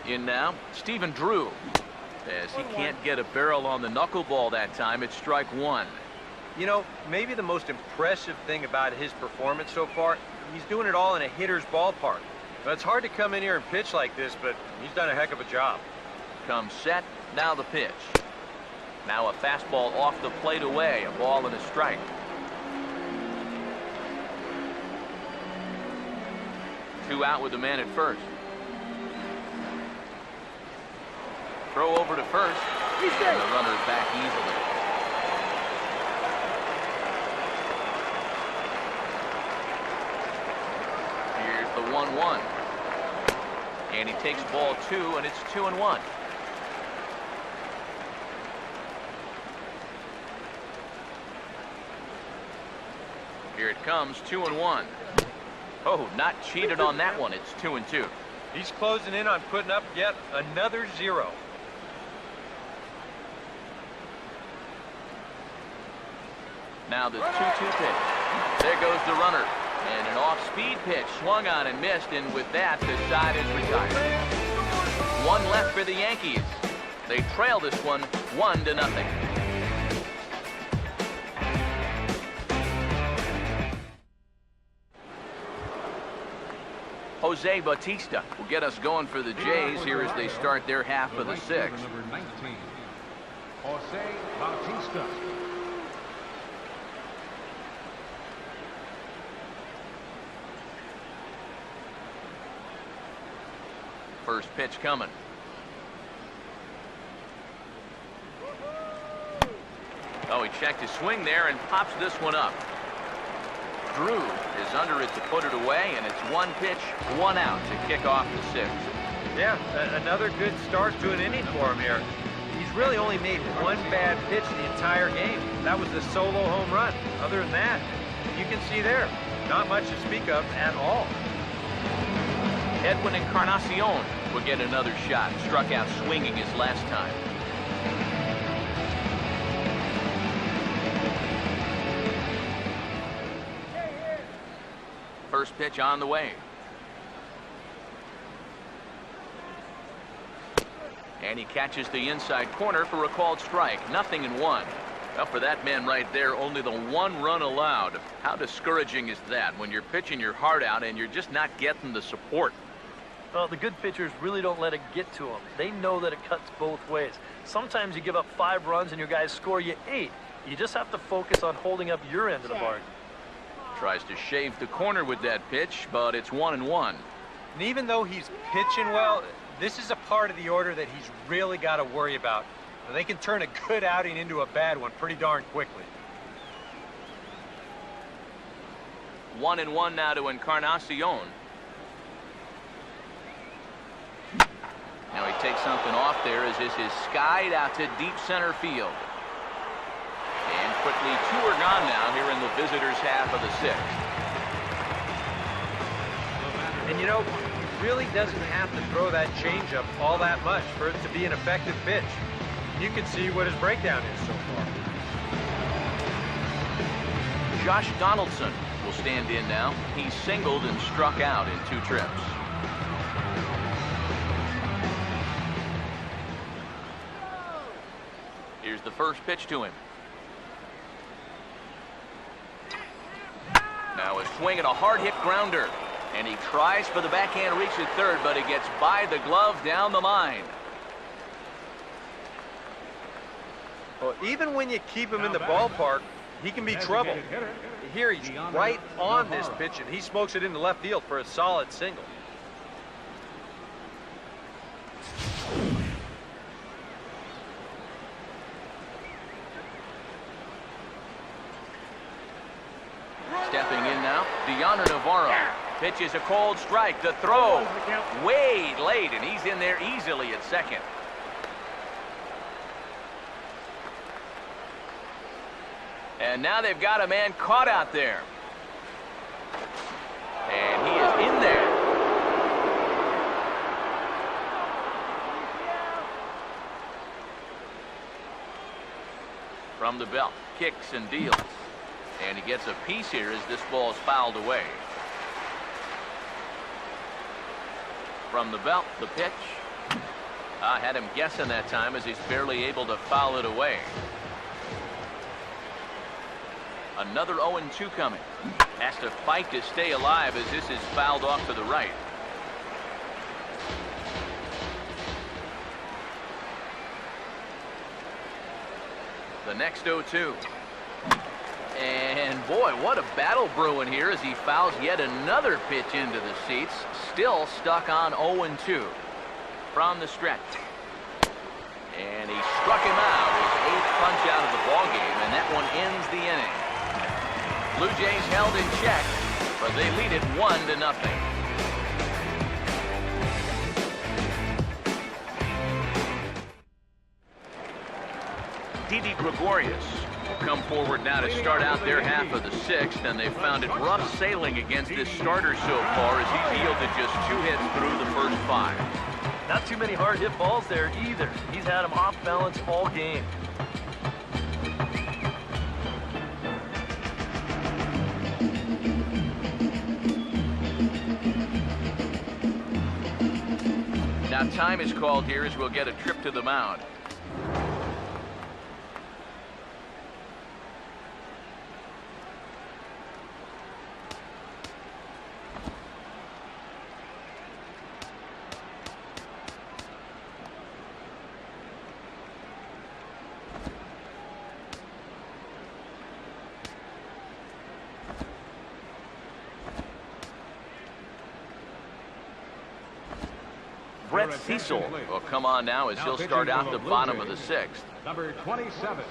In now, Stephen Drew. As he can't get a barrel on the knuckleball that time, it's strike 1. You know, maybe the most impressive thing about his performance so far, he's doing it all in a hitter's ballpark. Now, it's hard to come in here and pitch like this, but he's done a heck of a job. Comes set, now the pitch. Now a fastball off the plate away, a ball and a strike. Two out with the man at first. Throw over to first, and the runner's back easily. Here's the 1-1. And he takes ball 2, and it's 2-1. Here it comes, 2-1. Oh, not cheated on that one. It's 2-2. He's closing in on putting up yet another 0. Now the 2-2 pitch. There goes the runner. And an off-speed pitch swung on and missed, and with that, the side is retired. One left for the Yankees. They trail this one 1-0. Jose Bautista will get us going for the Jays here as they start their half of the 6th. Number 19, Jose Bautista. First pitch coming. Oh, he checked his swing there and pops this one up. Drew is under it to put it away, and it's 1 pitch, 1 out to kick off the 6th. Yeah, another good start to an inning for him here. He's really only made 1 bad pitch the entire game. That was the solo home run. Other than that, you can see there, not much to speak of at all. Edwin Encarnacion will get another shot. Struck out swinging his last time. First pitch on the way. And he catches the inside corner for a called strike. 0-1. Well, for that man right there, only the 1 run allowed. How discouraging is that when you're pitching your heart out and you're just not getting the support? Well, the good pitchers really don't let it get to them. They know that it cuts both ways. Sometimes you give up 5 runs and your guys score you 8. You just have to focus on holding up your end of the bargain. Tries to shave the corner with that pitch, but it's 1-1. And even though he's pitching well, this is a part of the order that he's really got to worry about. They can turn a good outing into a bad one pretty darn quickly. 1-1 now to Encarnacion. Now he takes something off there as this is skied out to deep center field. And quickly 2 are gone now here in the visitors' half of the 6th. And you know, he really doesn't have to throw that changeup all that much for it to be an effective pitch. You can see what his breakdown is so far. Josh Donaldson will stand in now. He's singled and struck out in 2 trips. Here's the first pitch to him. Now a swing and a hard hit grounder. And he tries for the backhand reach at third, but he gets by the glove down the line. Well, even when you keep him in the ballpark, he can be trouble. Here he's right on this pitch, and he smokes it into left field for a solid single. Stepping in now, Deanna Navarro. Pitch is a cold strike. The throw way late, and he's in there easily at second. And now they've got a man caught out there. And he is in there. From the belt, kicks and deals. And he gets a piece here as this ball is fouled away. From the belt, the pitch. I had him guessing that time as he's barely able to foul it away. Another 0-2 coming. Has to fight to stay alive as this is fouled off to the right. The next 0-2. And boy, what a battle brewing here as he fouls yet another pitch into the seats. Still stuck on 0-2 from the stretch. And he struck him out, his 8th punch out of the ballgame, and that one ends the inning. Blue Jays held in check, but they lead it 1-0. Didi Gregorius Come forward now to start out their half of the sixth, and they've found it rough sailing against this starter so far as he's yielded just 2 hits through the first 5. Not too many hard hit balls there either. He's had them off balance all game. Now time is called here as we'll get a trip to the mound. Brett Cecil will come on now as he'll start out the bottom of the 6th. Number 27,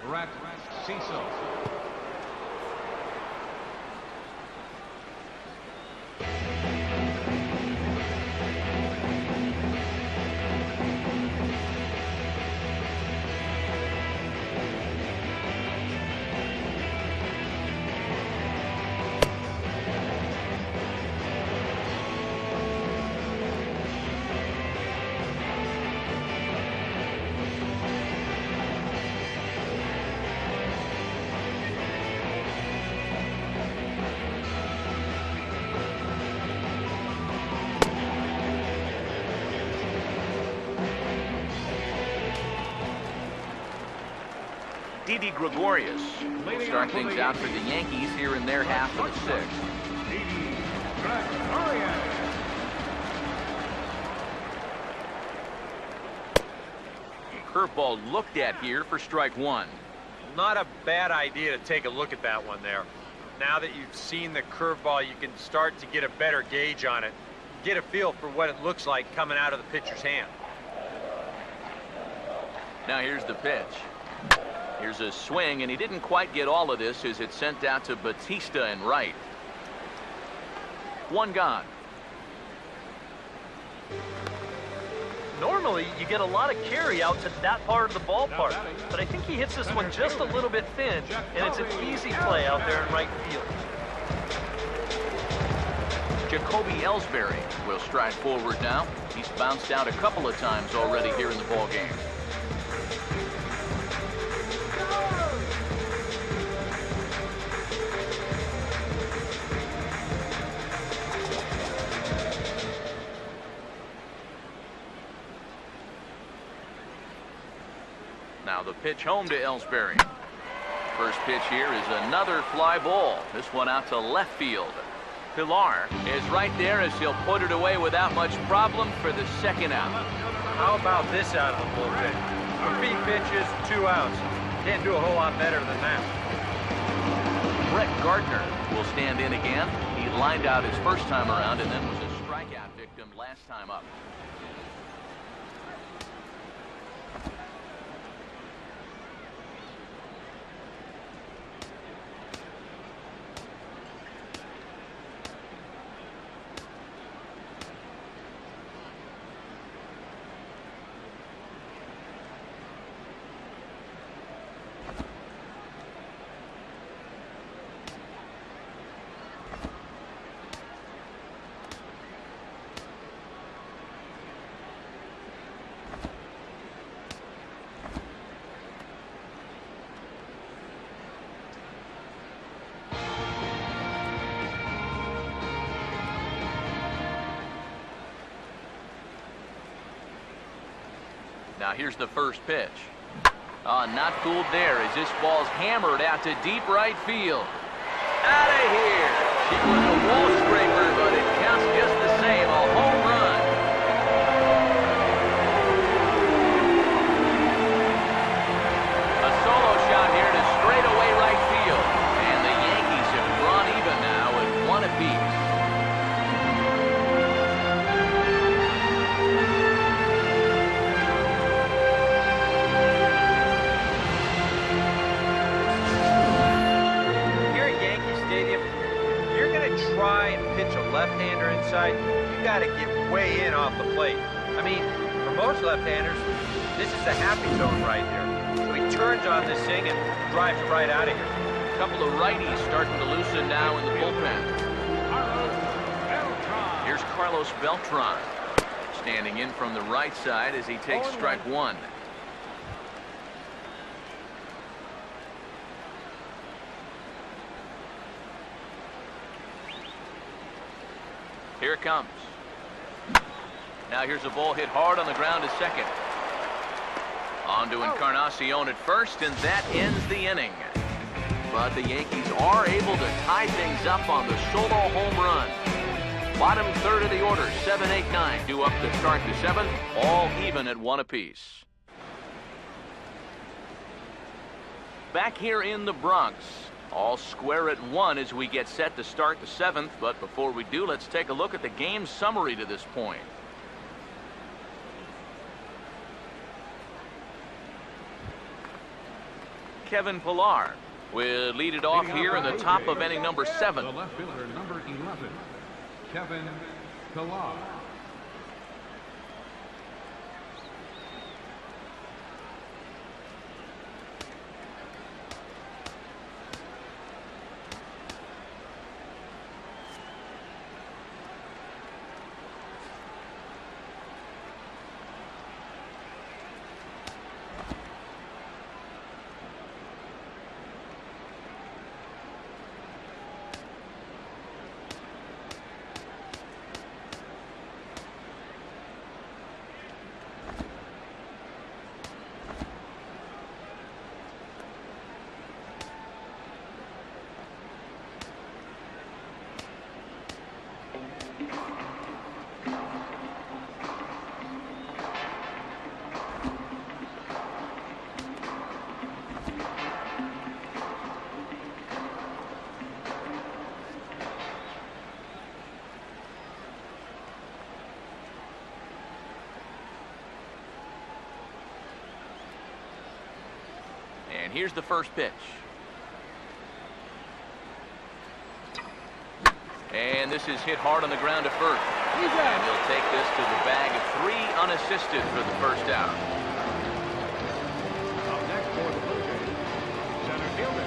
Brett Cecil. Didi Gregorius will start things out for the Yankees here in their half of the 6th. Curveball looked at here for strike 1. Not a bad idea to take a look at that one there. Now that you've seen the curveball, you can start to get a better gauge on it. Get a feel for what it looks like coming out of the pitcher's hand. Now here's the pitch. Here's a swing, and he didn't quite get all of this as it's sent out to Batista in right. 1 gone. Normally, you get a lot of carry out to that part of the ballpark, but I think he hits this one just a little bit thin, and it's an easy play out there in right field. Jacoby Ellsbury will stride forward now. He's bounced out a couple of times already here in the ball game. Now the pitch home to Ellsbury. First pitch here is another fly ball. This one out to left field. Pilar is right there as he'll put it away without much problem for the 2nd out. How about this out of the bullpen? Repeat pitches, 2 outs. Can't do a whole lot better than that. Brett Gardner will stand in again. He lined out his first time around and then was a strikeout victim last time up. Now here's the first pitch. Not fooled there as this ball's hammered out to deep right field. Out of here. She was a wall scraper, but it counts just the same. A home run. A solo shot here to straightaway right field. And the Yankees have drawn even now at 1 apiece. Try and pitch a left-hander inside, you got to get way in off the plate. I mean, for most left-handers, this is the happy zone right here. So he turns on this thing and drives it right out of here. A couple of righties starting to loosen now in the bullpen. Here's Carlos Beltran, standing in from the right side as he takes strike one. Here it comes. Now here's a ball hit hard on the ground to second. On to Encarnacion at first, and that ends the inning. But the Yankees are able to tie things up on the solo home run. Bottom third of the order, 7, 8, 9, due up to start the seventh, all even at one apiece. Back here in the Bronx, all square at one as we get set to start the seventh. But before we do, let's take a look at the game summary to this point. Kevin Pillar will lead it off here in the top of inning number 7. The left fielder, number 11, Kevin Pillar. And here's the first pitch. And this is hit hard on the ground to first. And he'll take this to the bag of 3 unassisted for the first out. Up next for the Blue Jays, center fielder,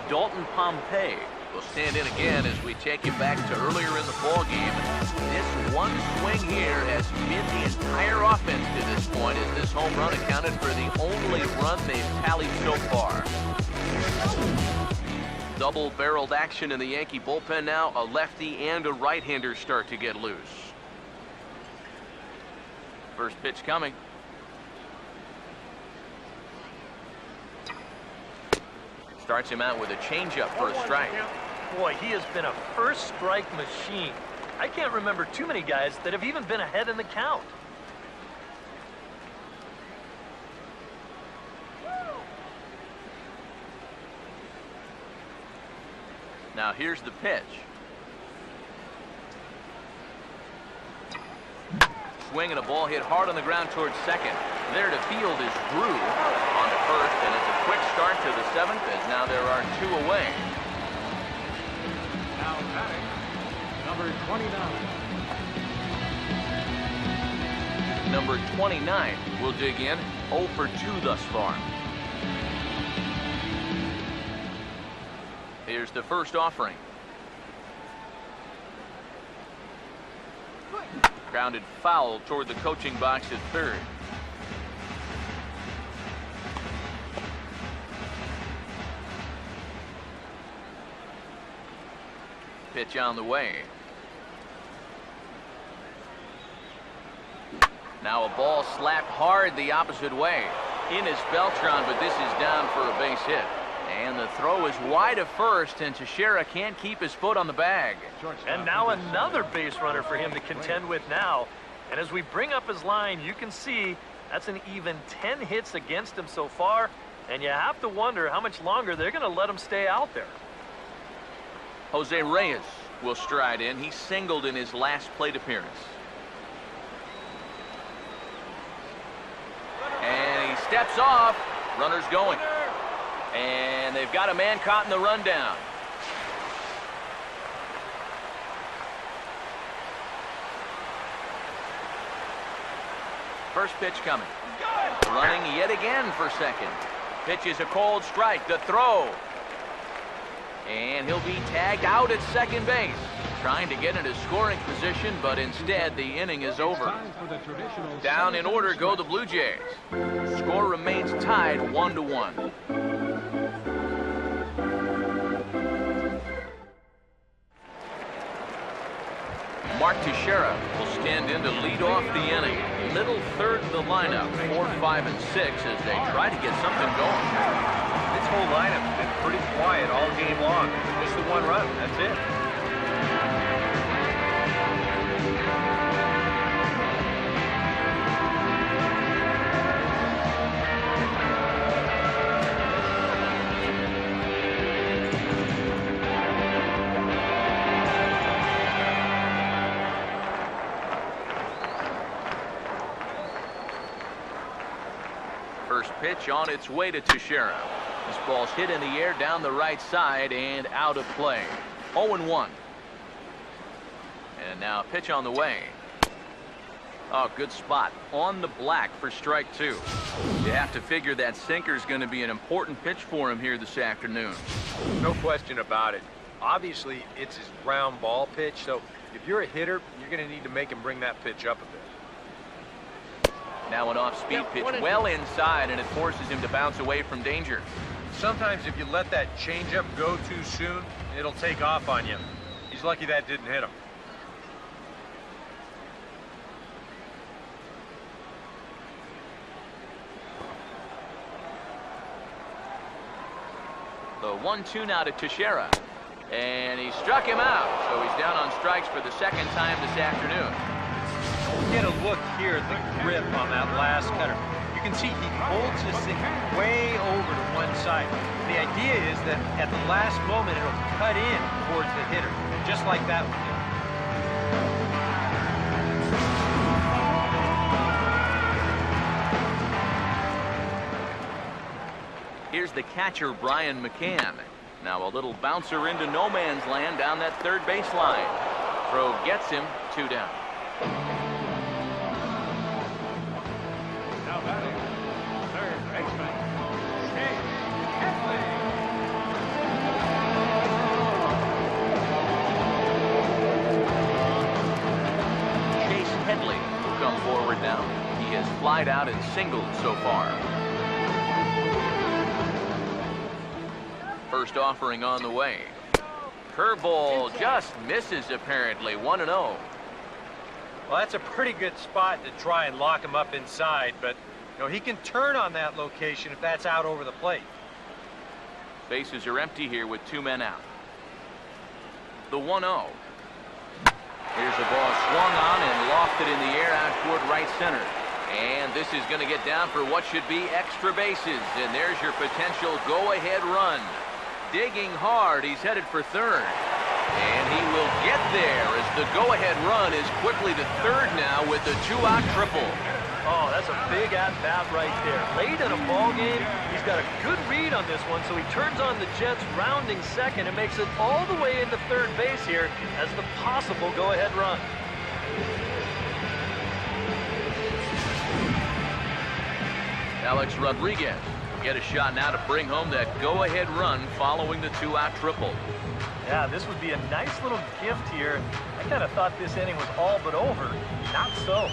Dalton Pompey will stand in again as we take you back to earlier in the ball game. This one swing here has been the entire offense to this point, as this home run accounted for the only run they've tallied so far. Double-barreled action in the Yankee bullpen now. A lefty and a right-hander start to get loose. First pitch coming. Starts him out with a changeup for a strike. Boy, he has been a first strike machine. I can't remember too many guys that have even been ahead in the count. Now here's the pitch. Swing and a ball hit hard on the ground towards second. There to field is Drew on to first, and it's a quick start to the seventh, as now there are 2 away. now batting, number 29. Number 29 will dig in, 0 for 2 thus far. Here's the first offering. Grounded foul toward the coaching box at third. Pitch on the way. Now a ball slapped hard the opposite way. In is Beltran, but this is down for a base hit. And the throw is wide of first, and Teixeira can't keep his foot on the bag. And now another base runner for him to contend with now. And as we bring up his line, you can see that's an even 10 hits against him so far. And you have to wonder how much longer they're going to let him stay out there. Jose Reyes will stride in. He singled in his last plate appearance. And he steps off. Runner's going. And they've got a man caught in the rundown. First pitch coming. Running yet again for second. Pitch is a cold strike. The throw. And he'll be tagged out at second base. Trying to get into scoring position, but instead the inning is over. Down in order go the Blue Jays. Score remains tied 1-1. Mark Teixeira will stand in to lead off the inning. Middle third of the lineup, 4, 5, and 6 as they try to get something going. This whole lineup has been pretty quiet all game long. Just the one run, that's it. First pitch on its way to Teixeira. This ball's hit in the air down the right side and out of play. 0-1. And now a pitch on the way. Oh, good spot on the black for strike 2. You have to figure that sinker's going to be an important pitch for him here this afternoon. No question about it. Obviously, it's his ground ball pitch, so if you're a hitter, you're going to need to make him bring that pitch up a bit. Now an off-speed pitch well inside, and it forces him to bounce away from danger. Sometimes if you let that changeup go too soon, it'll take off on you. He's lucky that didn't hit him. The 1-2 now to Teixeira. And he struck him out, so he's down on strikes for the second time this afternoon. Get a look here at the grip on that last cutter. You can see he holds this thing way over to one side. The idea is that at the last moment it'll cut in towards the hitter, just like that one did. Here's the catcher, Brian McCann. Now a little bouncer into no man's land down that third baseline. Throw gets him, 2 down. Now batting, third baseman, Chase Headley will come forward now. He has flied out and singled so far. First offering on the way. Curveball just misses apparently. 1-0. Well, that's a pretty good spot to try and lock him up inside, but you know, he can turn on that location if that's out over the plate. Bases are empty here with 2 men out. The 1-0. Here's a ball swung on and lofted in the air out toward right center. And this is going to get down for what should be extra bases. And there's your potential go-ahead run. Digging hard, he's headed for third. And he will get there as the go-ahead run is quickly to third now with the 2-out triple. Oh, that's a big at-bat right there. Late in a ball game, he's got a good read on this one, so he turns on the Jets rounding second and makes it all the way into third base here as the possible go-ahead run. Alex Rodriguez will get a shot now to bring home that go-ahead run following the 2-out triple. Yeah, this would be a nice little gift here. I kind of thought this inning was all but over. Not so.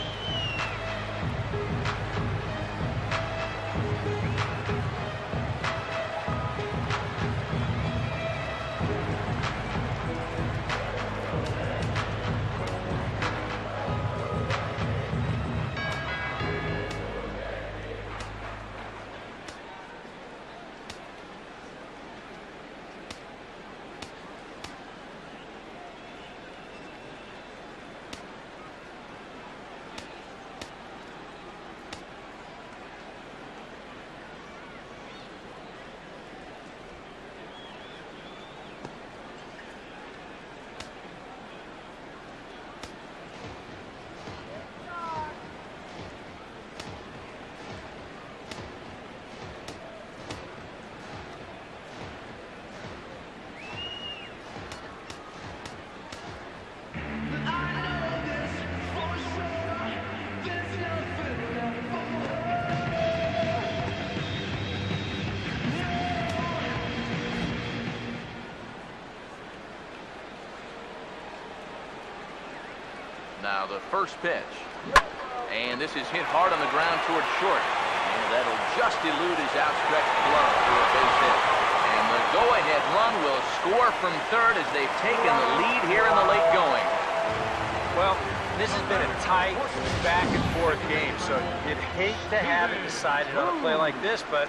Now the first pitch. And this is hit hard on the ground towards short. And that'll just elude his outstretched glove for a base hit. And the go-ahead run will score from third as they've taken the lead here in the late going. Well, this has been a tight back-and-forth game, so you'd hate to have it decided on a play like this, but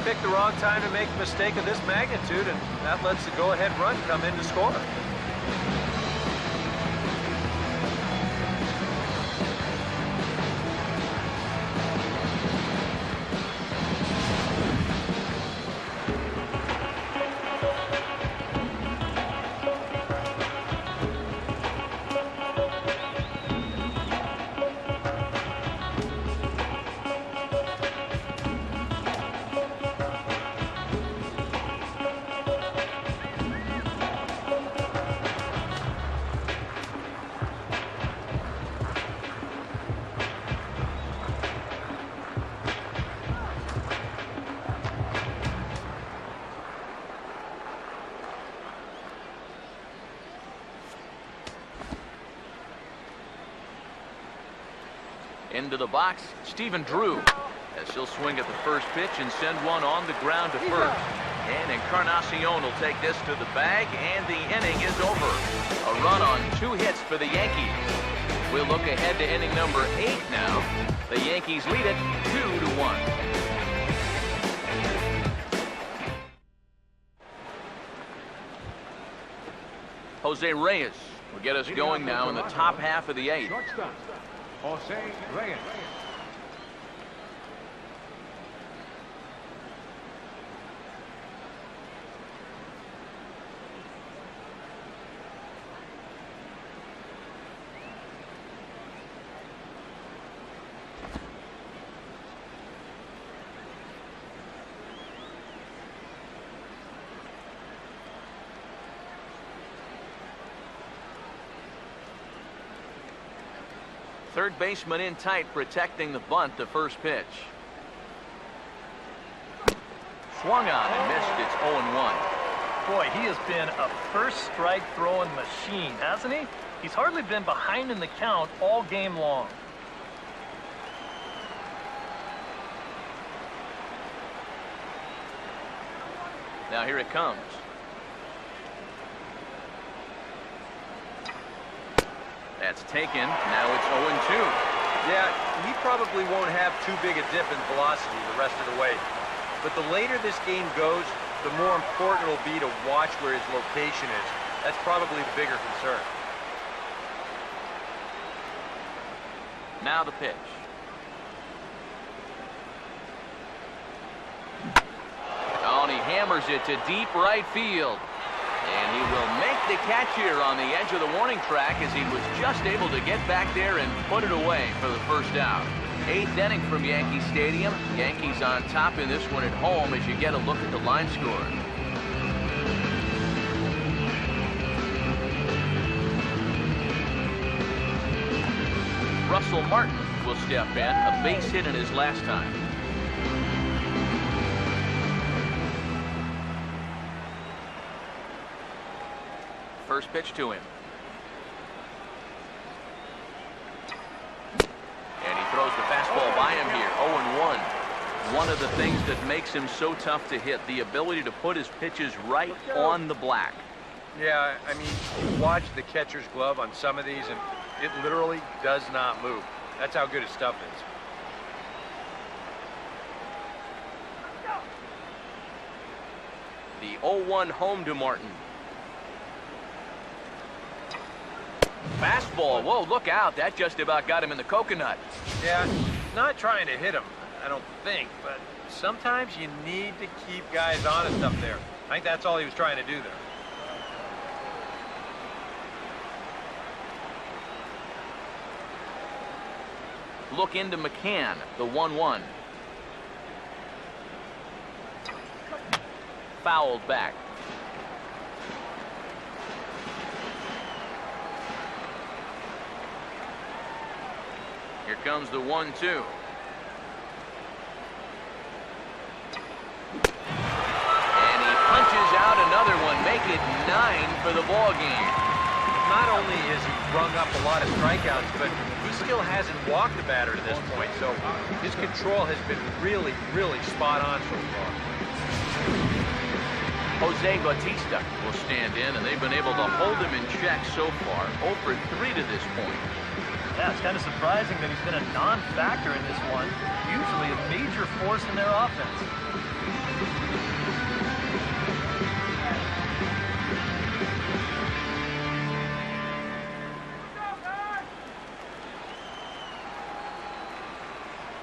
pick the wrong time to make a mistake of this magnitude, and that lets the go-ahead run come in to score. Into the box, Stephen Drew, as he'll swing at the first pitch and send one on the ground to first. And Encarnacion will take this to the bag, and the inning is over. A run on 2 hits for the Yankees. We'll look ahead to inning number 8 now. The Yankees lead it 2-1. Jose Reyes will get us going now in the top half of the 8th. Shortstop, Jose Reyes. Third baseman in tight, protecting the bunt, the first pitch. Swung on and missed. It's 0-1. Boy, he has been a first strike throwing machine, hasn't he? He's hardly been behind in the count all game long. Now here it comes. That's taken. Now it's 0-2. Yeah, he probably won't have too big a dip in velocity the rest of the way. But the later this game goes, the more important it'll be to watch where his location is. That's probably the bigger concern. Now the pitch. Oh, and he hammers it to deep right field. And he will make the catch here on the edge of the warning track as he was just able to get back there and put it away for the first out. 8th inning from Yankee Stadium. Yankees on top in this one at home as you get a look at the line score. Russell Martin will step in, a base hit in his last time. First pitch to him. And he throws the fastball by him here. 0-1. One of the things that makes him so tough to hit, the ability to put his pitches right on the black. Yeah, I mean, you watch the catcher's glove on some of these, and it literally does not move. That's how good his stuff is. The 0-1 home to Martin. Fastball. Whoa, look out. That just about got him in the coconut. Yeah, not trying to hit him, I don't think, but sometimes you need to keep guys honest up there. I think that's all he was trying to do there. Look into McCann, the 1-1. Fouled back. Here comes the 1-2. And he punches out another one, make it 9 for the ball game. not only has he rung up a lot of strikeouts, but he still hasn't walked a batter to this point. So his control has been really, really spot on so far. Jose Bautista will stand in, and they've been able to hold him in check so far. 0 for 3 to this point. Yeah, it's kind of surprising that he's been a non-factor in this one. Usually a major force in their offense.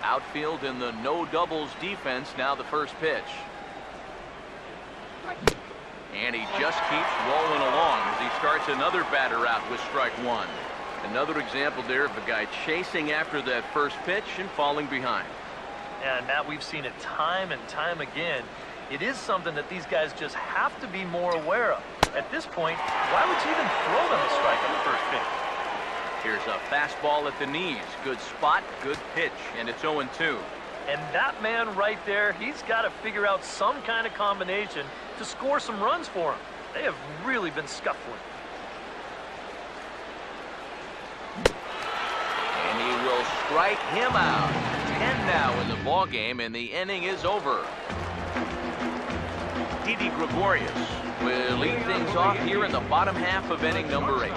Outfield in the no doubles defense. Now the first pitch. And he just keeps rolling along as he starts another batter out with strike one. Another example there of a guy chasing after that first pitch and falling behind. And Matt, we've seen it time and time again. It is something that these guys just have to be more aware of. At this point, why would you even throw them a strike on the first pitch? Here's a fastball at the knees. Good spot, good pitch, and it's 0-2. And that man right there, he's got to figure out some kind of combination to score some runs for him. They have really been scuffling. And he will strike him out. 10 now in the ball game, and the inning is over. Didi Gregorius will lead things off here in the bottom half of inning number 8.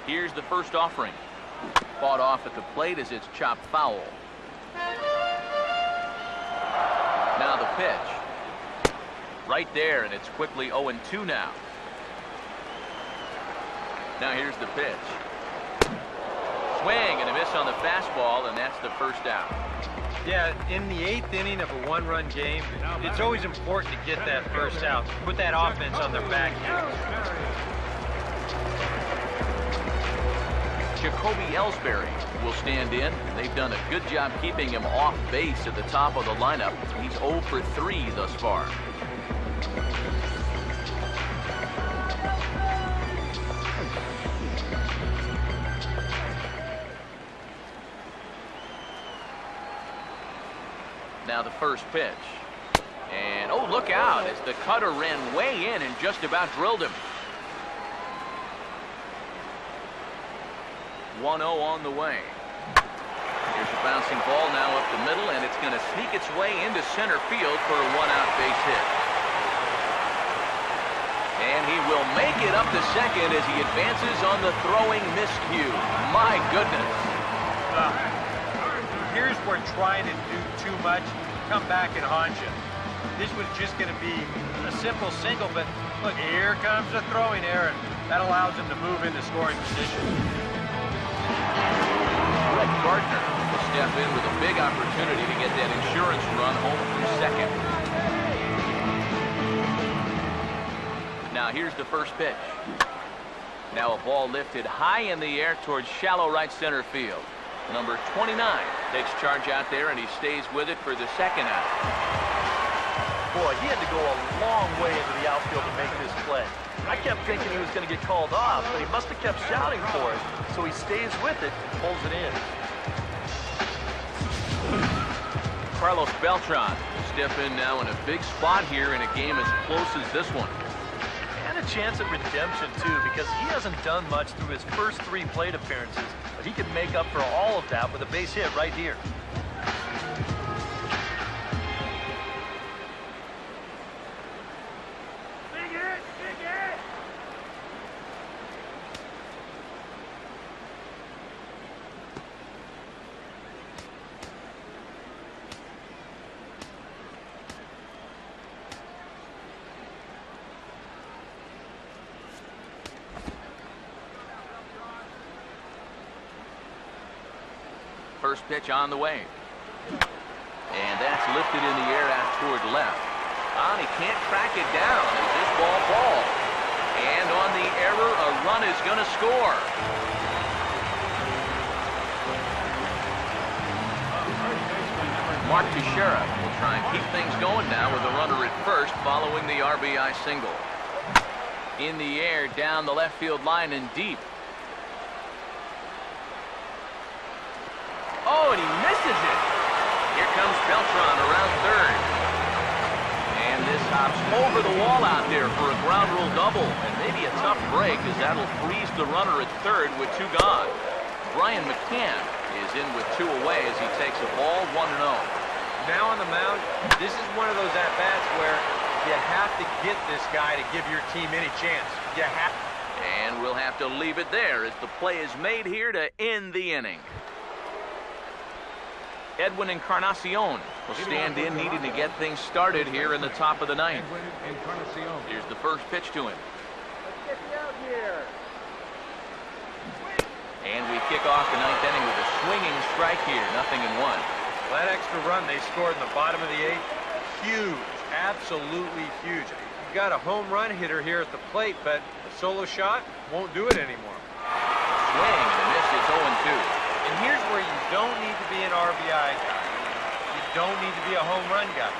Here's the first offering. Fought off at the plate as it's chopped foul. Now the pitch. Right there, and it's quickly 0-2 now. Now here's the pitch. Swing and a miss on the fastball, and that's the first out. Yeah, in the 8th inning of a one-run game, it's always important to get that first out. Put that offense on their back here. Jacoby Ellsbury will stand in. They've done a good job keeping him off base at the top of the lineup. He's 0 for 3 thus far. Now the first pitch. And, oh, look out as the cutter ran way in and just about drilled him. 1-0 on the way. Here's a bouncing ball now up the middle, and it's going to sneak its way into center field for a one-out base hit. And he will make it up to second as he advances on the throwing miscue. My goodness. Here's where trying to do too much come back and haunt you. This was just going to be a simple single, but look, here comes the throwing error, and that allows him to move into scoring position. Brett Gardner will step in with a big opportunity to get that insurance run home from second. Now here's the first pitch. Now a ball lifted high in the air towards shallow right center field. Number 29 takes charge out there, and he stays with it for the second out. Boy, he had to go a long way into the outfield to make this play. I kept thinking he was going to get called off, but he must have kept shouting for it. So he stays with it and pulls it in. Carlos Beltran will step in now in a big spot here in a game as close as this one. And a chance at redemption, too, because he hasn't done much through his first 3 plate appearances, but he could make up for all of that with a base hit right here. First pitch on the way. And that's lifted in the air out toward left. And he can't track it down as this ball falls. And on the error, a run is going to score. Mark Teixeira will try and keep things going now with a runner at first following the RBI single. In the air, down the left field line and deep. Oh, and he misses it. Here comes Beltran around third. And this hops over the wall out there for a ground rule double. And maybe a tough break as that'll freeze the runner at third with 2 gone. Brian McCann is in with 2 away as he takes a ball 1-0. Now on the mound, this is one of those at-bats where you have to get this guy to give your team any chance. You have. And we'll have to leave it there as the play is made here to end the inning. Edwin Encarnacion will stand in, needing to get things started here in the top of the 9th. Here's the first pitch to him. Let's get you out here. And we kick off the 9th inning with a swinging strike here, 0-1. That extra run they scored in the bottom of the 8th, huge, absolutely huge. You got a home run hitter here at the plate, but a solo shot won't do it anymore. Swing and a miss, it's 0-2. And here's where you don't need to be an RBI guy. You don't need to be a home run guy.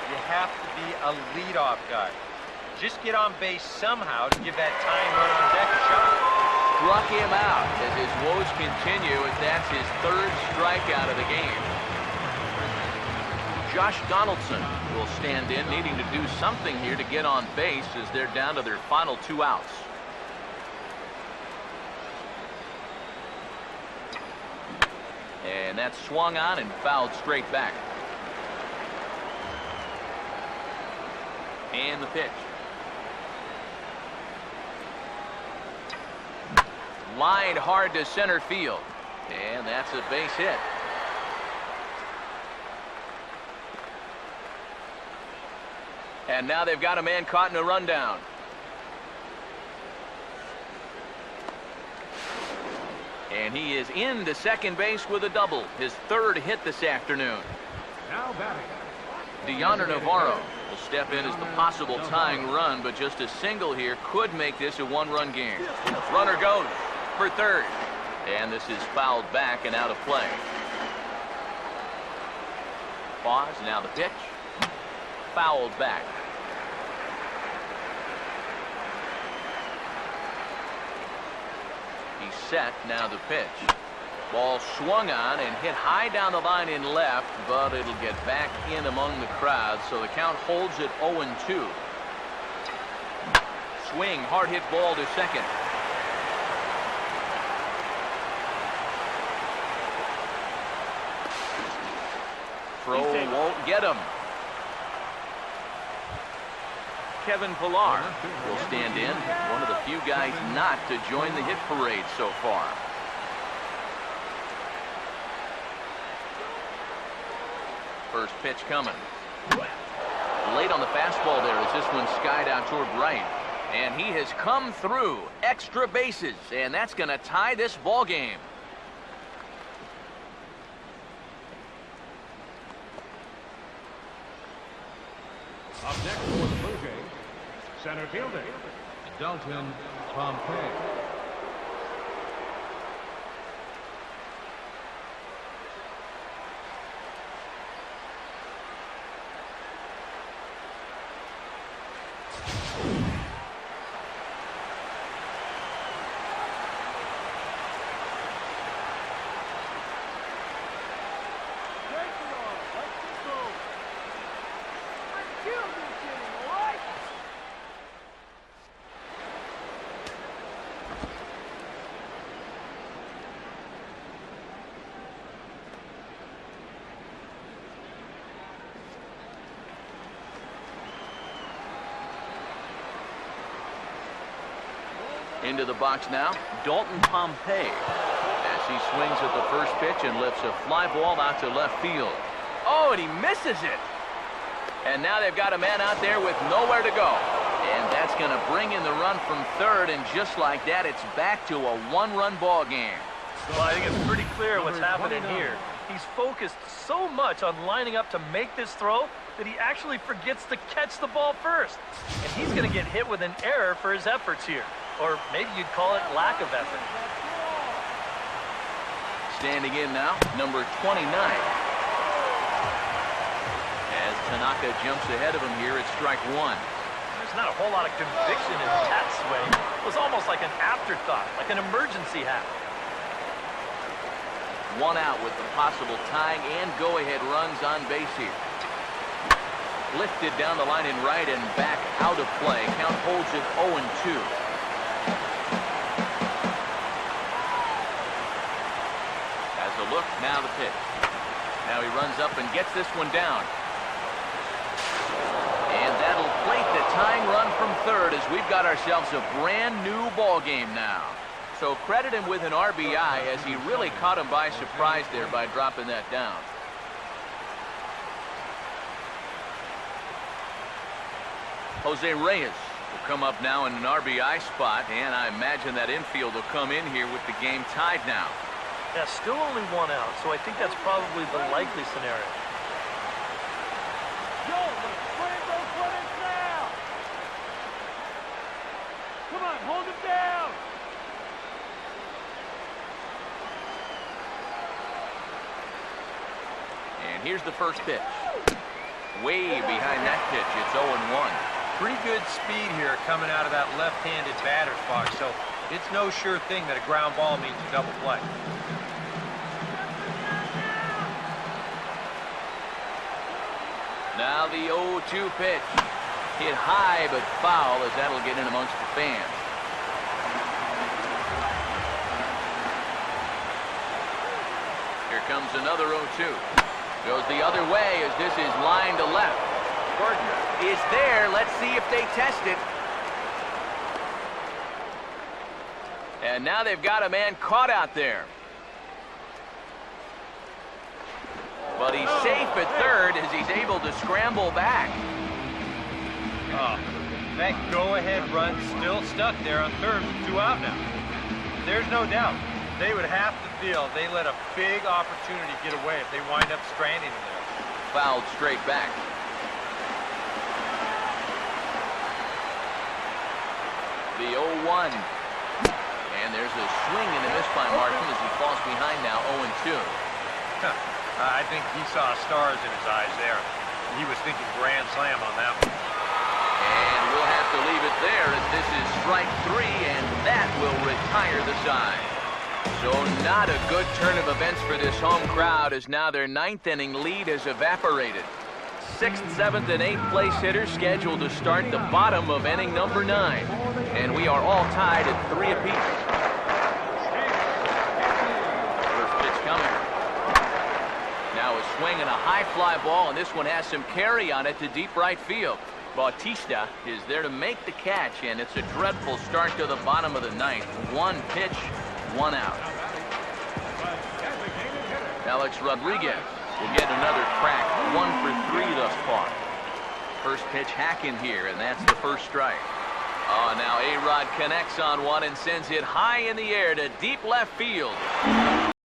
You have to be a leadoff guy. Just get on base somehow to give that tying run on deck a shot. Struck him out as his woes continue, as that's his 3rd strikeout of the game. Josh Donaldson will stand in, needing to do something here to get on base as they're down to their final 2 outs. And that's swung on and fouled straight back. And the pitch. Lined hard to center field. And that's a base hit. And now they've got a man caught in a rundown. And he is into second base with a double. His 3rd hit this afternoon. Now batting. Deoner Navarro will step in as the possible tying run, but just a single here could make this a 1-run game. Runner goes for 3rd. And this is fouled back and out of play. Pause, now the pitch. Fouled back. He's set, now the pitch. Ball swung on and hit high down the line in left, but it'll get back in among the crowd, so the count holds at 0-2. Swing, hard hit ball to second. Throw won't get him. Kevin Pillar will stand in, one of the few guys not to join the hit parade so far. First pitch coming. Late on the fastball there as this one skied out toward right. And he has come through. Extra bases, and that's going to tie this ball game. Up next for the Blue Jays, center fielder, Dalton Pompey. Into the box now, Dalton Pompey, as he swings at the first pitch and lifts a fly ball out to left field. Oh, and he misses it. And now they've got a man out there with nowhere to go. And that's going to bring in the run from third, and just like that, it's back to a 1-run ball game. Well, I think it's pretty clear what's happening here. He's focused so much on lining up to make this throw that he actually forgets to catch the ball first. And he's going to get hit with an error for his efforts here. Or maybe you'd call it lack of effort. Standing in now, number 29. As Tanaka jumps ahead of him here at strike one. There's not a whole lot of conviction in that swing. It was almost like an afterthought, like an emergency hat. One out with the possible tying and go-ahead runs on base here. Lifted down the line in right and back out of play. Count holds it 0-2. Has a look, now the pitch. Now he runs up and gets this one down. And that'll plate the tying run from third as we've got ourselves a brand new ball game now. So credit him with an RBI as he really caught him by surprise there by dropping that down. Jose Reyes will come up now in an RBI spot, and I imagine that infield will come in here with the game tied now. Yeah, still only one out, so I think that's probably the likely scenario. Come on, hold him down. And here's the first pitch. Way behind that pitch, it's 0-1. Pretty good speed here coming out of that left-handed batter's box, so it's no sure thing that a ground ball means a double play. Now the 0-2 pitch. Hit high but foul as that'll get in amongst the fans. Here comes another 0-2. Goes the other way as this is line to left. Gordon is there. Let's see if they test it. And now they've got a man caught out there. But he's safe at third as he's able to scramble back. Oh, that go-ahead run still stuck there on third with 2 out now. There's no doubt they would have to feel they let a big opportunity get away if they wind up stranding him there. Fouled straight back. The 0-1. And there's a swing and a miss by Martin as he falls behind now 0-2. I think he saw stars in his eyes there. He was thinking grand slam on that one. And we'll have to leave it there as this is strike 3, and that will retire the side. So not a good turn of events for this home crowd as now their 9th inning lead has evaporated. 6th, 7th, and 8th place hitters scheduled to start the bottom of inning number 9. And we are all tied at 3 apiece. First pitch coming. Now a swing and a high fly ball, and this one has some carry on it to deep right field. Bautista is there to make the catch, and it's a dreadful start to the bottom of the 9th. 1 pitch, 1 out. Alex Rodriguez will get another crack. 1 for 3 thus far. First pitch hacking here, and that's the first strike. Oh, now A-Rod connects on one and sends it high in the air to deep left field.